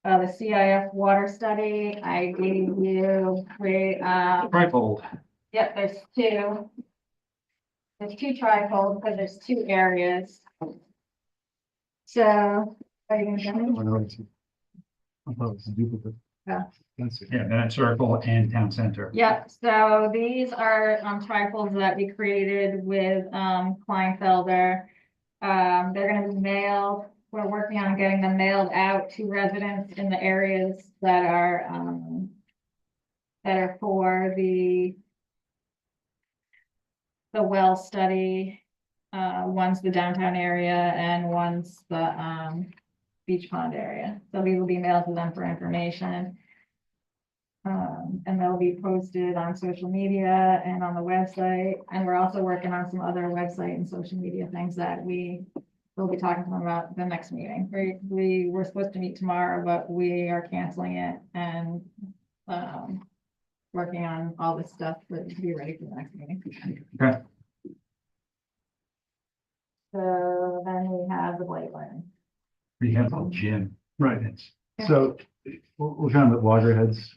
The CIF water study, I gave you, trifold. yep, there's two. There's two trifolds, because there's two areas. So, are you gonna get me? I thought it was a duplicate. Yeah. That's it. Yeah, that circle and town center. Yep, so these are trifolds that we created with Kleinfelder. They're gonna be mailed. We're working on getting them mailed out to residents in the areas that are for the well study. One's the downtown area and one's the beach pond area. So these will be mailed to them for information. And they'll be posted on social media and on the website. And we're also working on some other website and social media things that we will be talking to them about the next meeting. We were supposed to meet tomorrow, but we are canceling it and working on all this stuff to be ready for the next meeting. Okay. So then we have the blade line. We have a gym. Right, It's so we're kind of at loggerheads.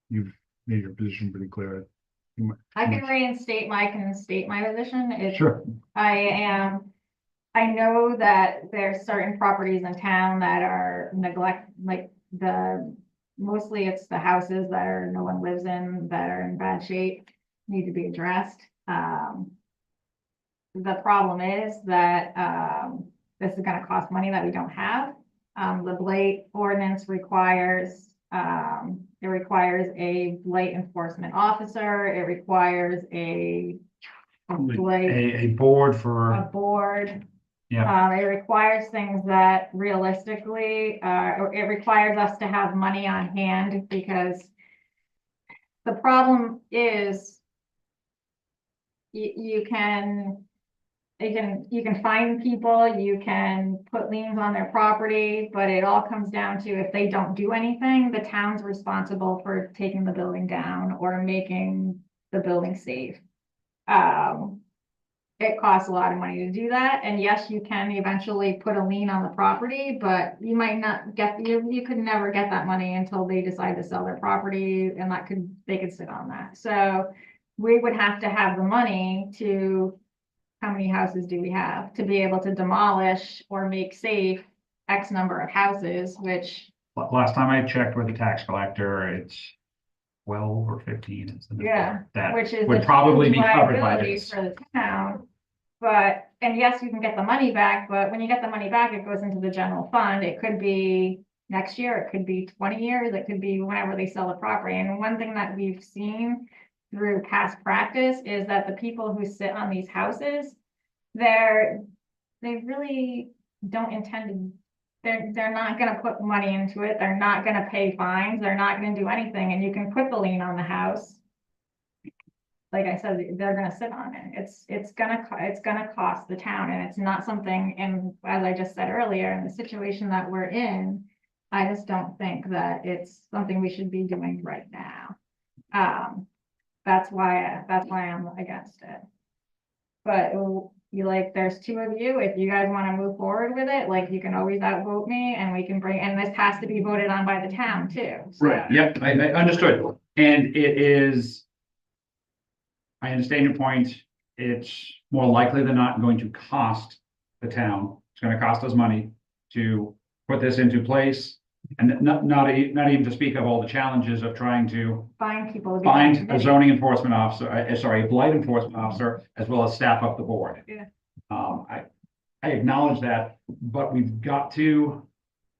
You've made your position pretty clear. I can reinstate my position. It's Sure, I know that there's certain properties in town that are like mostly it's the houses that no one lives in, that are in bad shape, need to be addressed. The problem is that, this is gonna cost money that we don't have. The blight ordinance requires, it requires a blight enforcement officer. It requires a blight, a board for, a board. yeah, It requires things that realistically, it requires us to have money on hand, because the problem is you can find people, you can put liens on their property, but it all comes down to, if they don't do anything, the town's responsible for taking the building down or making the building safe. It costs a lot of money to do that, and yes, you can eventually put a lien on the property, but you might not get, you could never get that money until they decide to sell their property, and they could sit on that. So we would have to have the money to, how many houses do we have, to be able to demolish or make safe X number of houses, which, last time I checked with the tax collector, it's 12 or 15. It's the number yeah, that which is would a probably huge be covered by liability this. for the town. But, and yes, you can get the money back, but when you get the money back, it goes into the general fund. It could be next year, it could be 20 years, it could be whenever they sell the property. And one thing that we've seen through past practice is that the people who sit on these houses, they really don't intend to, they're not gonna put money into it, they're not gonna pay fines, they're not gonna do anything, and you can put the lien on the house. Like I said, they're gonna sit on it. It's gonna cost the town, and it's not something, and as I just said earlier, in the situation that we're in, I just don't think that it's something we should be doing right now. That's why I'm against it. But there's two of you, if you guys wanna move forward with it, like, you can always outvote me and we can bring, and this has to be voted on by the town too. so. Right, yep, I understood, and it is. I understand your point, it's more likely than not going to cost the town, it's gonna cost us money to put this into place. And not even to speak of all the challenges of trying to Find people. to be find on the a committee. zoning enforcement officer, sorry, a blight enforcement officer, as well as staff up the board. Yeah. I acknowledge that, but we've got to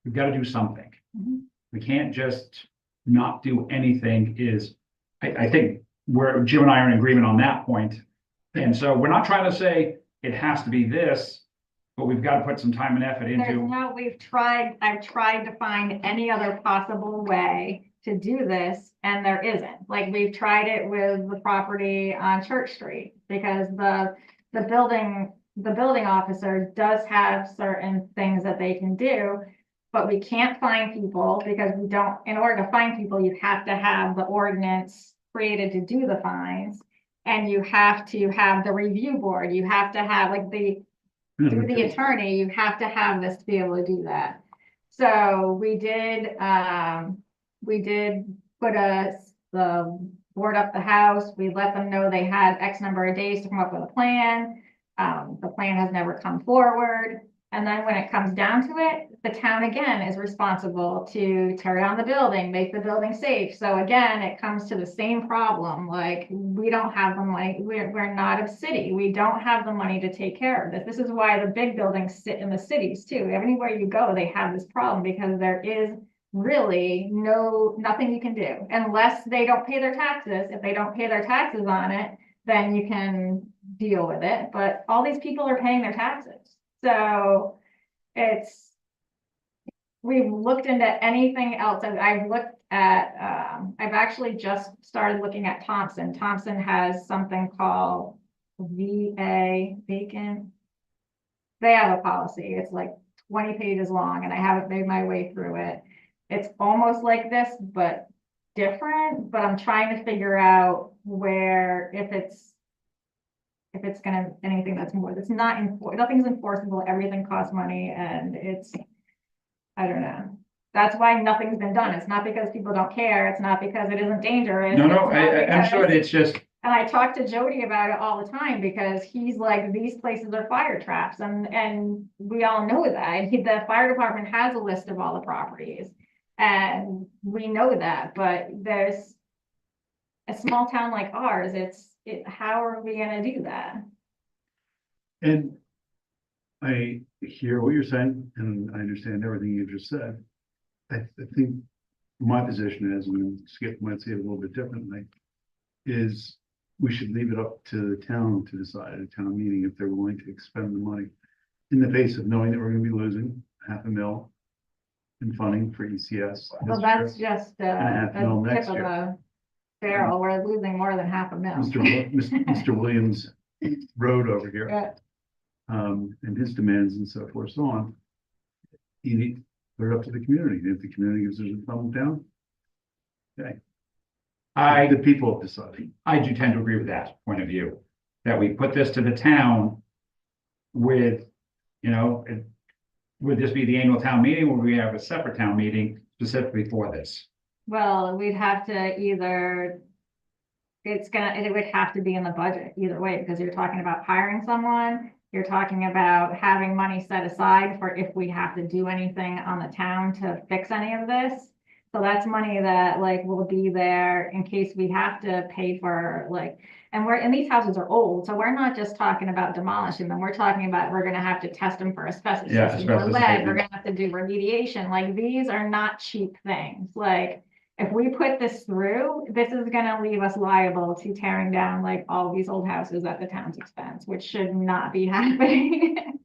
do something. Mhm. We can't just not do anything I think Jim and I are in agreement on that point. And so we're not trying to say it has to be this, but we've got to put some time and effort There's into. no, I've tried to find any other possible way to do this, and there isn't. Like, we've tried it with the property on Church Street, because the building officer does have certain things that they can do, but we can't find people because we don't, in order to find people, you have to have the ordinance created to do the fines. And you have to have the review board, you have to have through the attorney, you have to have this to be able to do that. So we did put the board up the house, we let them know they had X number of days to come up with a plan. The plan has never come forward. And then when it comes down to it, the town again is responsible to tear down the building, make the building safe. So again, it comes to the same problem, like, we don't have the money, we're not a city, we don't have the money to take care of this. This is why the big buildings sit in the cities too. Anywhere you go, they have this problem, because there is really nothing you can do unless they don't pay their taxes. If they don't pay their taxes on it, then you can deal with it. But all these people are paying their taxes. So we've looked into anything else. I've looked at, I've actually just started looking at Thompson. Thompson has something called vacant. They have a policy. It's like 20 pages long, and I haven't made my way through it. It's almost like this, but different, but I'm trying to figure out where, if it's anything that's nothing's enforceable, everything costs money, and I don't know. That's why nothing's been done. It's not because people don't care. It's not because it isn't dangerous. No, It's not I'm sure because- it's just, And I talk to Jody about it all the time, because he's like, these places are fire traps, and we all know that. The fire department has a list of all the properties, and we know that, but there's a small town like ours, how are we gonna do that? And I hear what you're saying, and I understand everything you just said. I think my position is, and Skip might see it a little bit differently, is we should leave it up to the town to decide at a town meeting if they're willing to expend the money in the face of knowing that we're gonna be losing $500,000 in funding for ECS. Well, that's just And a half mil a tip next of year. the barrel. We're losing more than $500,000. Mr. Williams Road over here. Yeah. And his demands and so forth, so on. You need to put it up to the community. If the community gives us a thumb down, okay. The people have decided. I do tend to agree with that point of view, that we put this to the town with, would this be the annual town meeting, or would we have a separate town meeting specifically for this? Well, we'd have to either, it would have to be in the budget either way, because you're talking about hiring someone, you're talking about having money set aside for if we have to do anything on the town to fix any of this. So that's money that will be there in case we have to pay for and these houses are old, so we're not just talking about demolishing them, we're talking about, we're gonna have to test them for asbestos. Yeah, testing, for asbestos lead, abatement. we're gonna have to do remediation, these are not cheap things, if we put this through, this is gonna leave us liable to tearing down all these old houses at the town's expense, which should not be happening.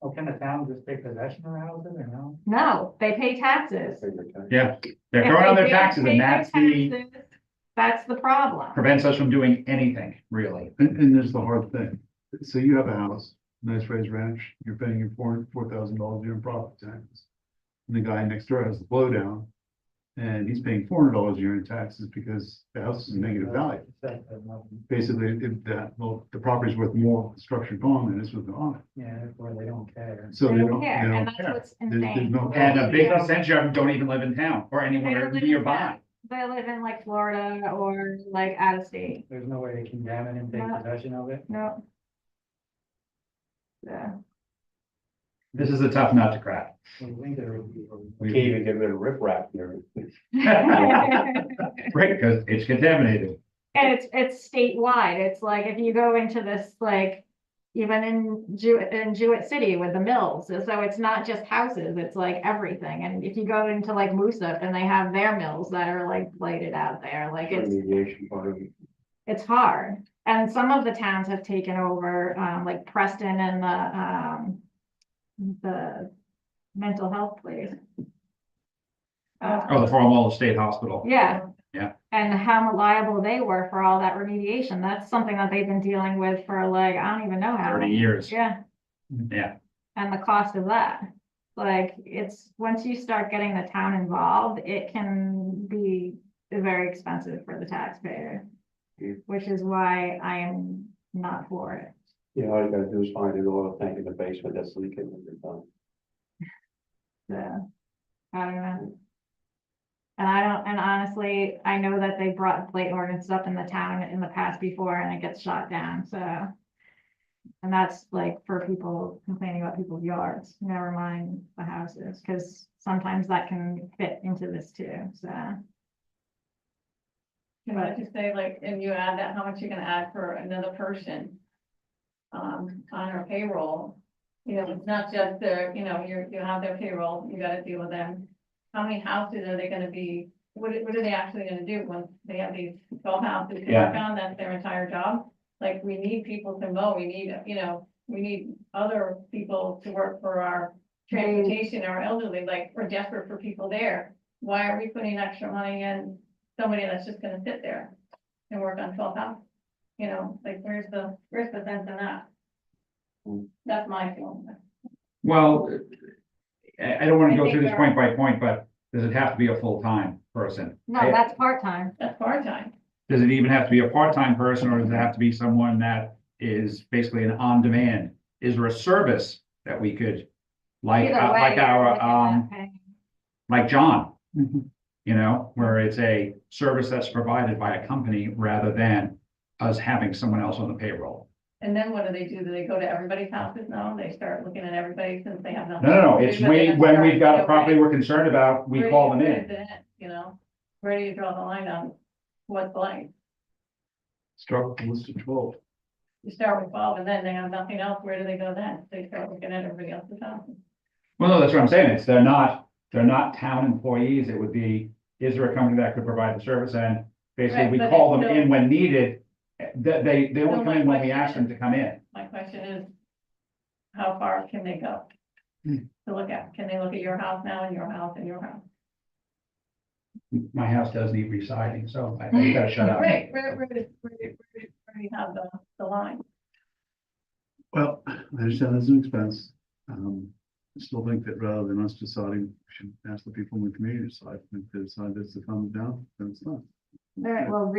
Well, can the town just take possession of the houses or no? No, they pay taxes. Yeah, they're If throwing on they their don't taxes, pay and their taxes, that's the problem. prevents us from doing anything, really. And there's the hard thing. So you have a house, nice raised ranch, you're paying your $4,000 a year in property taxes. And the guy next door has the blow down, And he's paying $400 a year in taxes because the house is in negative value. Basically, if that, well, the property's worth more structured gone than it's worth on it. Yeah, that's why they don't care. So They they don't don't, care, they and don't that's care. what's There's insane. no. And a big percentage of them don't even live in town or They anywhere don't live in nearby. town. They live in like Florida or like out of state. There's no way they can jam it and take No. possession of it. No. Yeah. This is a tough nut to crack. I think there would be- We can't even get rid of riprap here. Right, because it's contaminated. And it's statewide. It's like if you go into this, like, even in Jewett City with the mills, so it's not just houses, it's like everything. And if you go into like Moosup and they have their mills that are like blighted out there, like Remediation part of it. it's hard. And some of the towns have taken over, like Preston and the mental health place. Oh, the Farmwell State Hospital. Yeah. Yeah. And how liable they were for all that remediation. That's something that they've been dealing with for like, I don't even know how 30 long. years. Yeah. Yeah. And the cost of that. Like, it's, once you start getting the town involved, it can be very expensive for the taxpayer. Which is why I am not for it. Yeah, all you gotta do is find an oil tank in the basement that's leaking and you're done. So, I don't know. And honestly, I know that they brought blight ordinance up in the town in the past before and it gets shot down, so. And that's like for people complaining about people's yards, never mind the houses, because sometimes that can fit into this too, so. Can I just say, like, and you add that, how much you're gonna add for another person? On our payroll, you know, it's not just their, you know, you have their payroll, you gotta deal with them. How many houses are they gonna be, what are they actually gonna do when they have these 12 houses to work on, that's their entire job? Like, we need people to mow, we need, you know, we need other people to work for our transportation, our elderly, like, we're desperate for people there. Why are we putting extra money in somebody that's just gonna sit there and work on 12 houses? You know, like, where's the sense in that? That's my feeling. Well, I don't want I to go think through this there point by point, but does it have to be a full-time person? No, that's part-time. That's part-time. Does it even have to be a part-time person, or does it have to be someone that is basically an on-demand? Is there a service that we could, like, Either way, like you're our, looking at paying. like John? You know, where it's a service that's provided by a company rather than us having someone else on the payroll. And then what do? Do they go to everybody's houses now? They start looking at everybody since they have nothing. No, to do, it's but they have to when start, we've got you a know, property where- we're concerned about, we where do call you- them where in. does it end, you know, where do you draw the line on what's blank? Start with the list of 12. You start with 12 and then they have nothing else, where do they go then? They start looking at everybody else's houses. Well, no, that's what I'm saying. It's, they're not town employees. It would be, is there a company that could provide the service? And basically, Right, we but call it's them still- in when needed. They So only come my in when we question ask them is- to come in. My question is, how far can they go? To look at, can they look at your house now and your house and your house? My house does need residing, so I gotta shut up. Right, where do you have the line? Well, I understand there's an expense. I still think that rather than us deciding, we should ask the people in the community to decide. If they decide this to come down, then it's not. All right, well,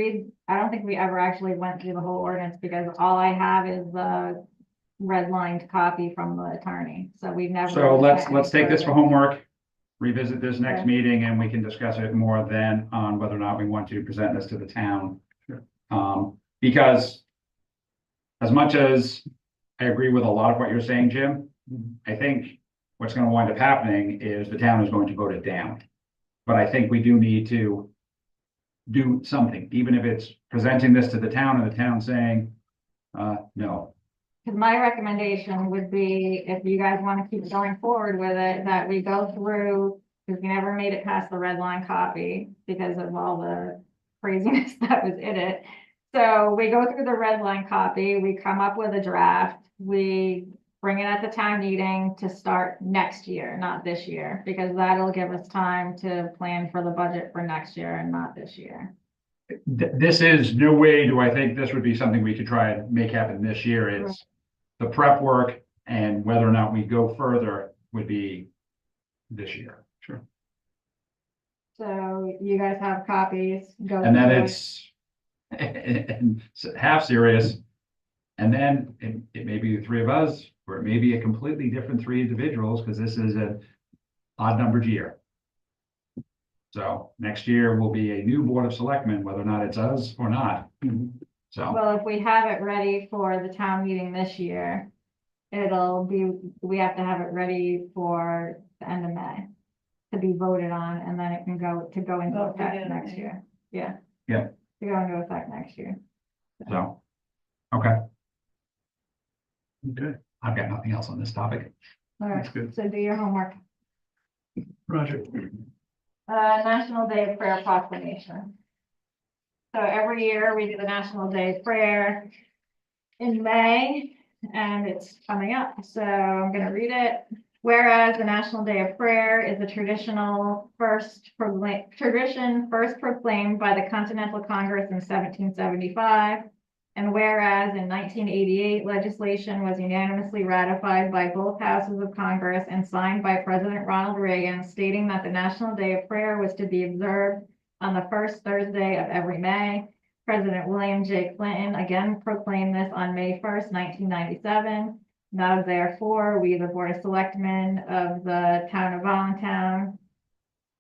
I don't think we ever actually went through the whole ordinance because all I have is the redlined copy from the attorney, so we've never. So really went let's any take this for further. homework. Revisit this next Okay. meeting and we can discuss it more then on whether or not we want to present this to the town. Sure. Because as much as I agree with a lot of what you're saying, Jim, I think what's gonna wind up happening is the town is going to vote it down. But I think we do need to do something, even if it's presenting this to the town and the town saying, no. Cause my recommendation would be, if you guys wanna keep going forward with it, that we go through, cause we never made it past the red line copy because of all the craziness that was in it. So we go through the red line copy, we come up with a draft, we bring it at the town meeting to start next year, not this year, because that'll give us time to plan for the budget for next year and not this year. This is, no way do I think this would be something we could try and make happen this year. It's the prep work and whether or not we go further would be this year. Sure. So you guys have copies. Go And then through it. it's and half serious. And then it may be the three of us, or it may be a completely different three individuals, because this is an odd numbered year. So next year will be a new Board of Selectmen, whether or not it's us or not. So, Well, if we have it ready for the town meeting this year, it'll be, we have to have it ready for the end of May to be voted on, and then it can go into Oh, effect yeah. next year. Yeah. Yeah. To go into effect next year. so, okay, Okay, I've got nothing else on this topic. All right, that's good. so do your homework. Roger. National Day of Prayer proclamation. So every year we do the National Day of Prayer in May, and it's coming up, so I'm gonna read it. Whereas the National Day of Prayer is a tradition first proclaimed by the Continental Congress in 1775. And whereas in 1988, legislation was unanimously ratified by both houses of Congress and signed by President Ronald Reagan, stating that the National Day of Prayer was to be observed on the first Thursday of every May. President William J. Clinton again proclaimed this on May 1st, 1997. Now therefore, we, the Board of Selectmen of the town of Allentown,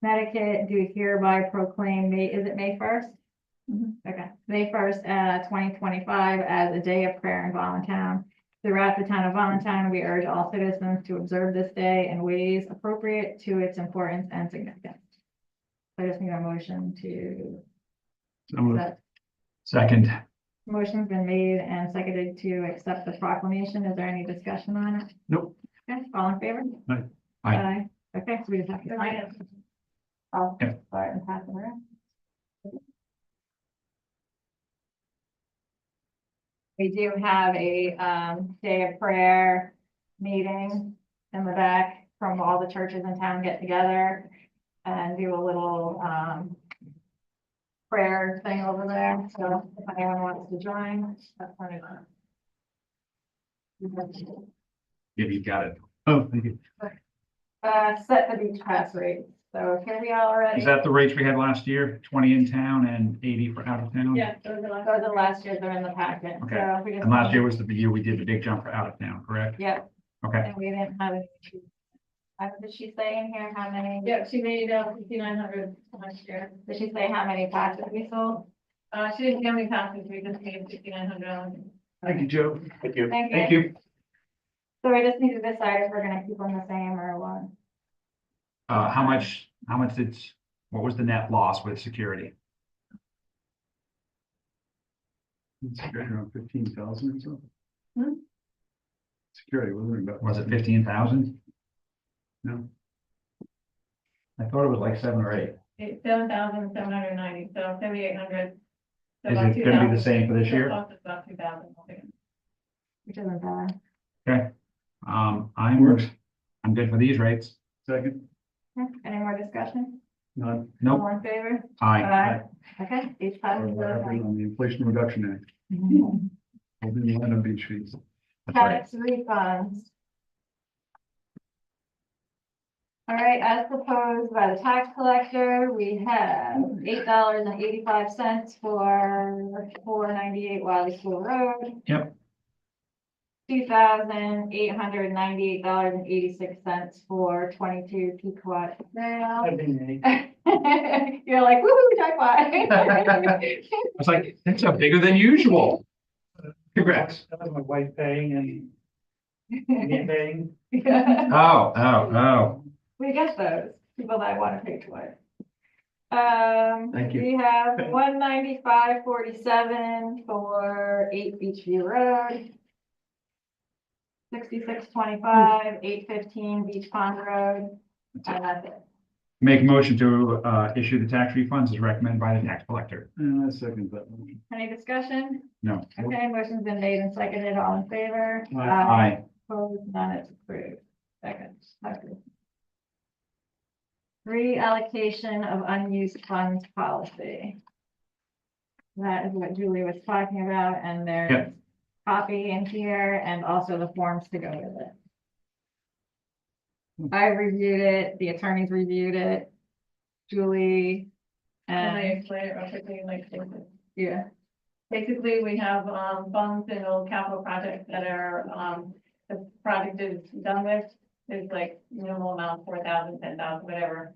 Connecticut, do hereby proclaim is it May 1st? Okay, May 1st, 2025 as a day of prayer in Allentown. Throughout the town of Allentown, we urge all citizens to observe this day in ways appropriate to its importance and significance. So I just need a motion to, that Second, motion's been made and seconded to accept the proclamation. Is there any discussion on it? Nope. Okay, all in favor? Aye. Aye. Okay, so we just have to sign it. I'll Yeah. start and pass it around. We do have a day of prayer meeting in the back from all the churches in town get together and do a little prayer thing over there. So if anyone wants to join, that's part of it. yeah, you got it. Oh, thank you. Set the beach pass rates. So here we are already. Is that the rates we had last year? 20 in town and 80 for out of town? Yeah, those are like. Those are last year's, they're in the packet. Okay. So we just. And last year was the year we did the big jump for out of town, correct? Yep, Okay, and we didn't have any. Did she say in here how many? Yeah, she made 5,900 last year. Did she say how many passes we sold? She didn't give me passes, we just made $5,900. Thank you, Joe. Thank you. thank you. So we just need to decide if we're gonna keep them the same or what. How much what was the net loss with security? It's around 15,000 or something. Hmm? Security, wasn't it about? Was it 15,000? No, I thought it was like 7 or 8. It's 7,790, so 7,800. So Is about it gonna be 2,000. the same for this So year? cost us about 2,000 altogether. Which isn't bad. I'm good for these rates. second, Okay, any more discussion? none. Nope. All in favor? Aye. Okay, each pass is On the Inflation Reduction Act, holding the line on beach fees. That's right. Tax refunds. All right, as proposed by the tax collector, we have $8.85 for 498 Wiley School Road. Yep. $2,898.86 for 22 Pequot Trail. You're like, woo-hoo, jackpot. I was like, that's a bigger than usual. Congrats. That was my wife paying and me paying. Oh. We get those, people that want to pay twice. Thank you. We have 195.47 for 8 Beachview Road. 6625, 815 Beach Pond Road, and that's it. Make a motion to issue the tax refunds as recommended by the tax collector. And I second that one. Any discussion? No. Okay, motion's been made and seconded, all in favor? Aye. Opposed, none, it's approved. Second. Okay. Reallocation of unused funds policy. That is what Julie was talking about, and there's Yep. copy in here and also the forms to go with it. I reviewed it, the attorneys reviewed it. Julie, Can I and, explain it real quickly, like, yeah, basically, we have, funds in old capital projects that are, the project is done with. There's like minimal amount, 4,000, 10,000, whatever.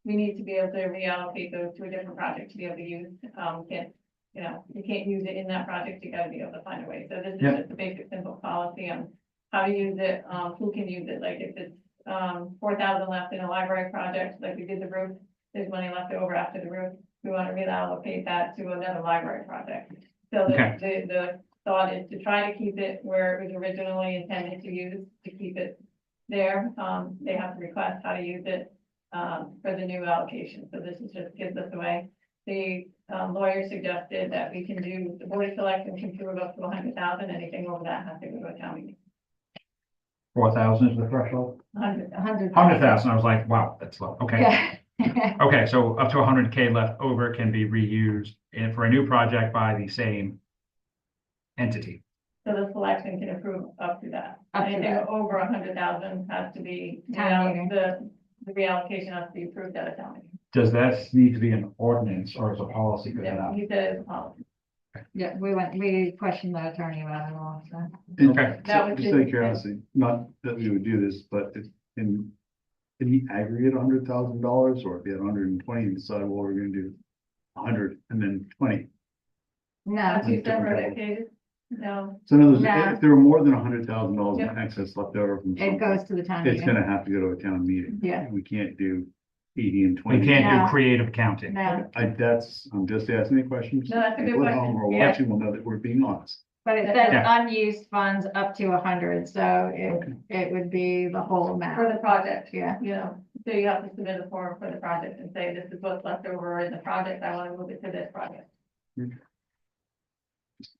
We need to be able to reallocate those to a different project to be able to use, can't, you can't use it in that project, you gotta be able to find a way. So this is Yep. just a basic, simple policy on how to use it, who can use it, like if it's, 4,000 left in a library project, like we did the roof, there's money left over after the roof, we want to reallocate that to another library project. So the thought is to try to keep it where it was originally intended to use, to keep it there. They have to request how to use it, for the new allocation, so this is just gives us a way. The lawyer suggested that we can do, the board of selectmen can approve up to 100,000, anything over that has to go to a town meeting. 4,000 is the threshold? 100,000. 100,000, I was like, wow, that's low, okay. yeah. Okay, so up to 100K left over can be reused and for a new project by the same entity. So the selection can approve up to that. Up to Anything that. over 100,000 has to be, Town meeting. the reallocation has to be approved at a town meeting. Does that need to be an ordinance or is a policy good Yeah, enough? he said, Yeah, we questioned the attorney about it all, so. And Okay. That was Just out of his- curiosity, not that we would do this, but if, can he aggregate $100,000, or if he had 120 and decide, well, we're gonna do 100 and then 20? No, two different separate capital. occasions. No, So in other words, No. if there were more than $100,000 in Yep. excess left over from it something, goes to the town it's meeting. gonna have to go to a town meeting. Yeah. We can't do 80 and 20. We can't No. do creative accounting. No, I'm just asking the questions. No, that's a good People at home question. who are Yeah. watching will know that we're being honest. but it says Yeah. unused funds up to 100, so Okay. it would be the whole for amount. the project, Yeah, so you have to submit a form for the project and say, this is what's left over in the project, I want to move it to this project.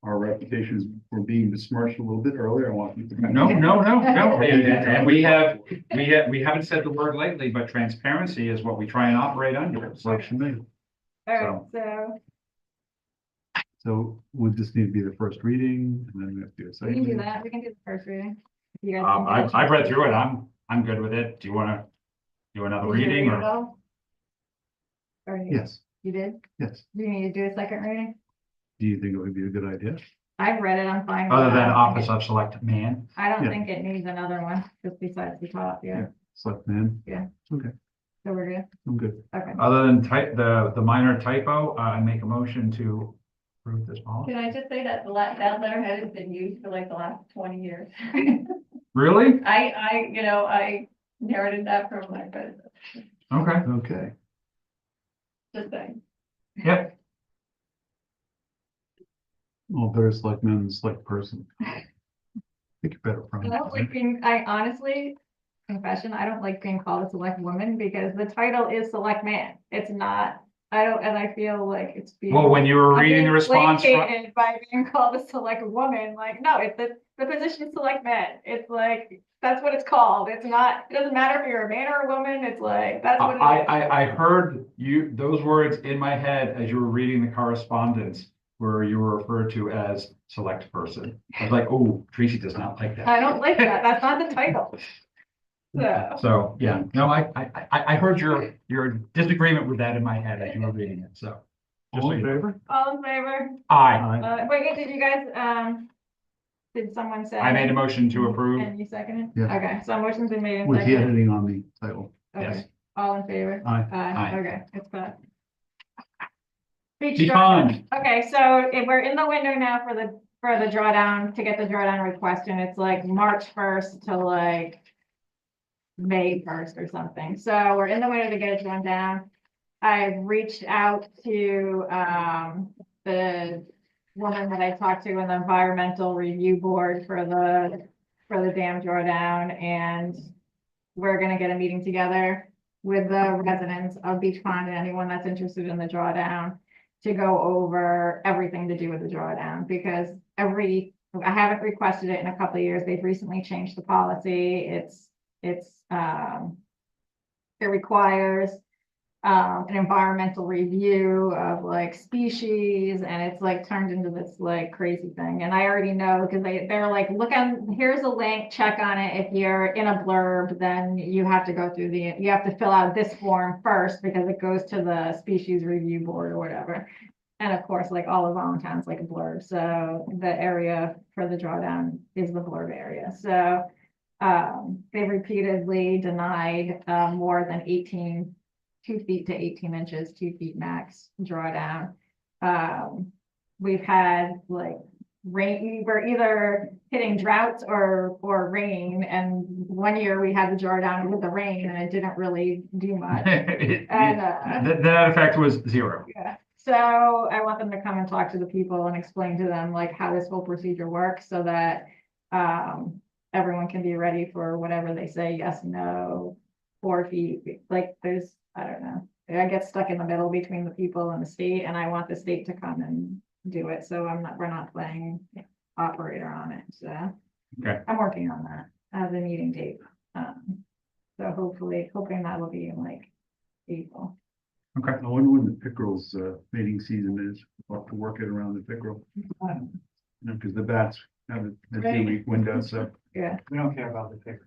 Our reputations were being besmirched a little bit earlier. I want you to. No. And we haven't said the word lately, but transparency is what we try and operate under. So, Works for me. all right, so So would this need to be the first reading and then we have to do a we second? can do reading? that, we can do the first reading. If you guys can get a I've chance read to through it. read I'm good with it. Do you want to do another Did you reading read it or? all? Or you- Yes, You did? yes. Do you need to do a second reading? Do you think it would be a good idea? I've read it, I'm fine. with Other it. than Office of Select Man? I don't Yeah. think it needs another one, just besides the top, yeah, Select man? Yeah. Okay, so we're good, I'm good. okay. Other than the minor typo, I make a motion to approve this policy. Can I just say that that letterhead has been used for like the last 20 years? Really? I inherited that from my predecessor, Okay. Okay. just saying. Yep. Well, better select man than select person. I think you're better. I don't like being, I honestly, confession, I don't like being called a select woman because the title is select man. It's not, and I feel like it's being. Well, when you were I'm reading being the response from, placated by being called a select woman, like, no, it's the position is select man. It's like, that's what it's called. It's not, it doesn't matter if you're a man or a woman, it's like, that's what it is. I heard those words in my head as you were reading the correspondence where you were referred to as select person. I was like, oh, Tracy does not like that. I don't like that. That's not the title. So, So, yeah, no, I heard your disagreement with that in my head as you were reading it, so. just All so in you know. favor? all in favor? Aye, Aye. Wait, did you guys, did someone say? I made a motion to approve. And you seconded? Yeah. Okay, so a motion's been made and With the seconded. editing on the title. Okay, Yes. all in favor? Aye. Aye. Okay, it's fine. Beach Be drawdown. kind. Okay, so if we're in the window now for the drawdown, to get the drawdown request, and it's like March 1st to like May 1st or something. So we're in the window to get it drawn down. I've reached out to the woman that I talked to in the environmental review board for the dam drawdown, and we're gonna get a meeting together with the residents of Beach Pond and anyone that's interested in the drawdown to go over everything to do with the drawdown, because I haven't requested it in a couple of years. They've recently changed the policy. It requires an environmental review of like species, and it's like turned into this like crazy thing. And I already know, because they're like, here's a link, check on it. If you're in a blurb, then you have to go through you have to fill out this form first, because it goes to the species review board or whatever. And of course, like all of Allentown's like a blurb, so the area for the drawdown is the blurb area. So they repeatedly denied more than 2 feet to 18 inches, 2 feet max drawdown. We've had like rain, we're either hitting droughts or rain. And one year we had the drawdown with the rain and it didn't really do much. And The net effect was 0. yeah, so I want them to come and talk to the people and explain to them like how this whole procedure works, so that everyone can be ready for whatever they say, yes, no, 4 feet, like there's, I don't know. I get stuck in the middle between the people and the state, and I want the state to come and do it, so we're not playing operator on it, so. Okay. I'm working on that as a meeting date. So hoping that will be in like April. Okay. I wonder when the pickerel's mating season is. We'll have to work it around the pickerel. You know, because the bats have a 2-week window, so. Yeah. We don't care about the picker.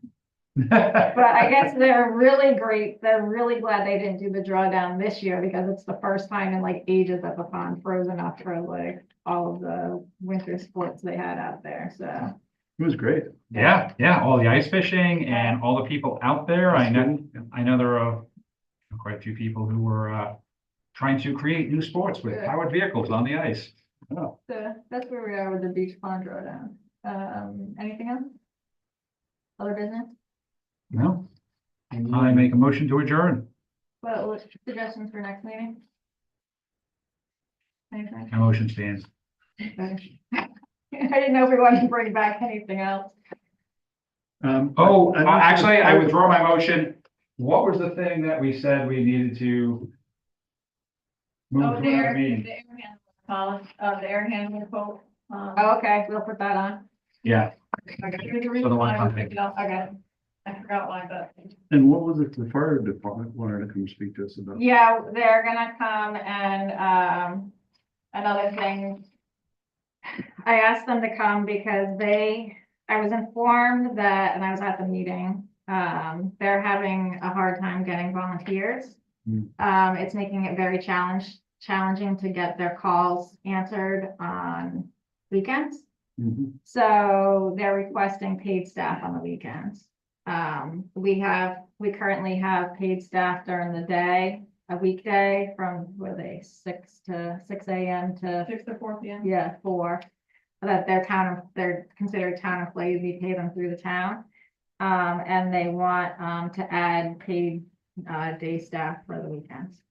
But I guess they're really great. They're really glad they didn't do the drawdown this year, because it's the first time in like ages that the pond froze enough for like all of the winter sports they had out there, so. It was great. Yeah, all the ice fishing and all the people out there. I know there are quite a few people who were trying to create new sports with Yeah. powered vehicles on the ice. Oh, So that's where we are with the beach pond drawdown. Anything else? Other business? no. I make a motion to adjourn. Well, what suggestions for next meeting? Anything? My motion stands. Okay. I didn't know if we wanted to bring back anything else. Actually, I withdraw my motion. What was the thing that we said we needed to move Oh, to the another air meeting? handler policy, the air handler quote. Oh, okay, we'll put that on. Yeah, There's a So reason the one why I company. picked it up. Okay. I forgot why, but. And what was it the fire department wanted to come speak to us about? Yeah, they're gonna come and, another thing. I asked them to come because I was informed that, and I was at the meeting, they're having a hard time getting volunteers. It's making it very challenging to get their calls answered on weekends. Mhm. So they're requesting paid staff on the weekends. We currently have paid staff during the day, a weekday from, what are they, 6 a.m. to, 6 to 4 p.m. yeah, 4. That they're considered town employees, we pay them through the town. And they want, to add paid, day staff for the weekends.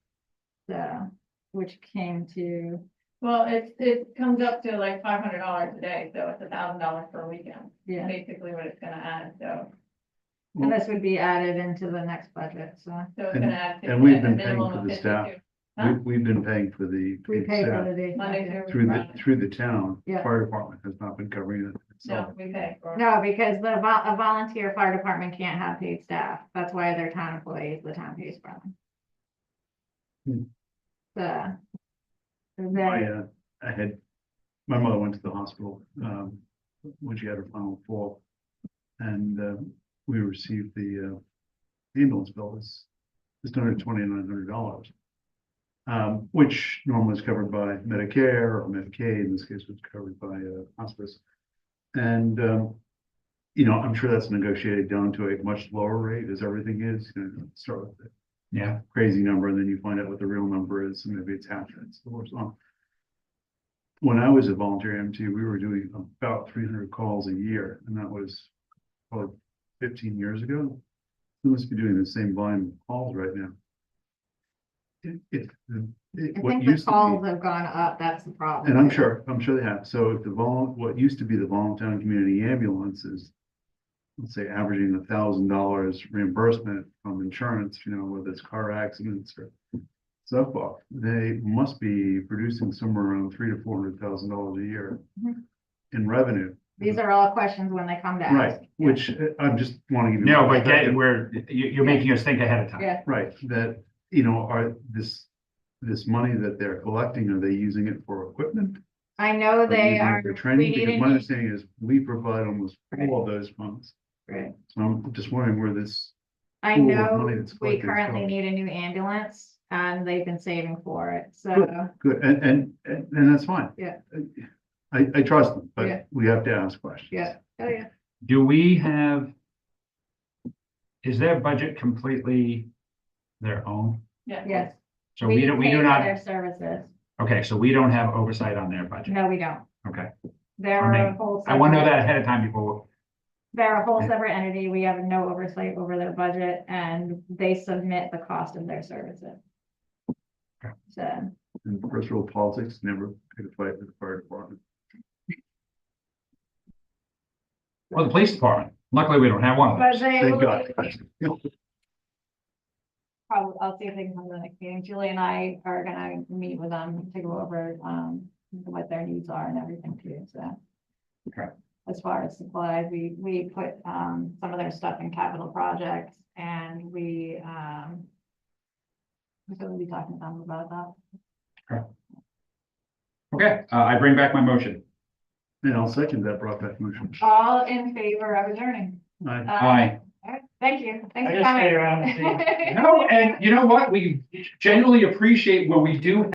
So, which came to, Well, it comes up to like $500 a day, so it's $1,000 per weekend. yeah, Basically what it's gonna add, so and this would be added into the next budget, so. it's gonna add. And we've a been paying minimum for of the staff. 52. Huh? We've been paying for the We paid pay for staff the day. Monday staff, through yeah. through the town. Yeah. Fire department has not been covering it No, itself. we pay for it. No, because a volunteer fire department can't have paid staff. That's why they're town employees, the town pays for them. So. My mother went to the hospital, when she had her final fall. And, we received the ambulance bill, it's under $2,900. Which normally is covered by Medicare or Medicaid, in this case was covered by, hospice. And, I'm sure that's negotiated down to a much lower rate, as everything is, start with the yeah. crazy number, and then you find out what the real number is, and maybe it's half that, so what's on. When I was a volunteer MT, we were doing about 300 calls a year, and that was probably 15 years ago. We must be doing the same volume of calls right now. I What think the used to calls be, have gone up, that's the problem. and I'm sure they have, so if what used to be the Voluntown Community Ambulance is, let's say, averaging $1,000 reimbursement from insurance, whether it's car accidents or so forth, they must be producing somewhere around $300,000 to $400,000 a year Mhm. in revenue. These are all questions when they come to ask. Right, which I'm just wanting to. No, but you're making us think ahead of time. Yeah, Right, that you know, are this money that they're collecting, are they using it for equipment? I know Are they using it are, for we training? need Because a my new, understanding is we provide almost all of those funds. right. So I'm just wondering where this, I pool of know money that's we collected is currently going. need a new ambulance and they've been saving for it, so. good, and that's fine. Yeah. I trust them, Yeah. but we have to ask questions. Yeah, oh yeah. Do we have? Is their budget completely their own? Yes. So we do pay for not, Their services. okay, so we don't have oversight on their budget. No, we don't. Okay, They're a whole. I want to know separate- that ahead of time before. They're a whole separate entity. We have no oversight over their budget and they submit the cost of their services. Okay. So, And first rule of politics, never pick a fight with the fire department. Well, the police department, luckily we don't have one of but those. they Thank will, God. probably, I'll see if they can come to the next meeting. Julie and I are gonna meet with them to go over, what their needs are and everything too, so. Okay. As far as supplies, we put, some of their stuff in capital projects and we'll be talking to them about that. Okay, I bring back my motion. And I'll second that brought back motion. All in favor of adjourning? Aye. Aye. All right, thank you. Thanks I for just stay coming. around and see. No, and you know what? We genuinely appreciate when we do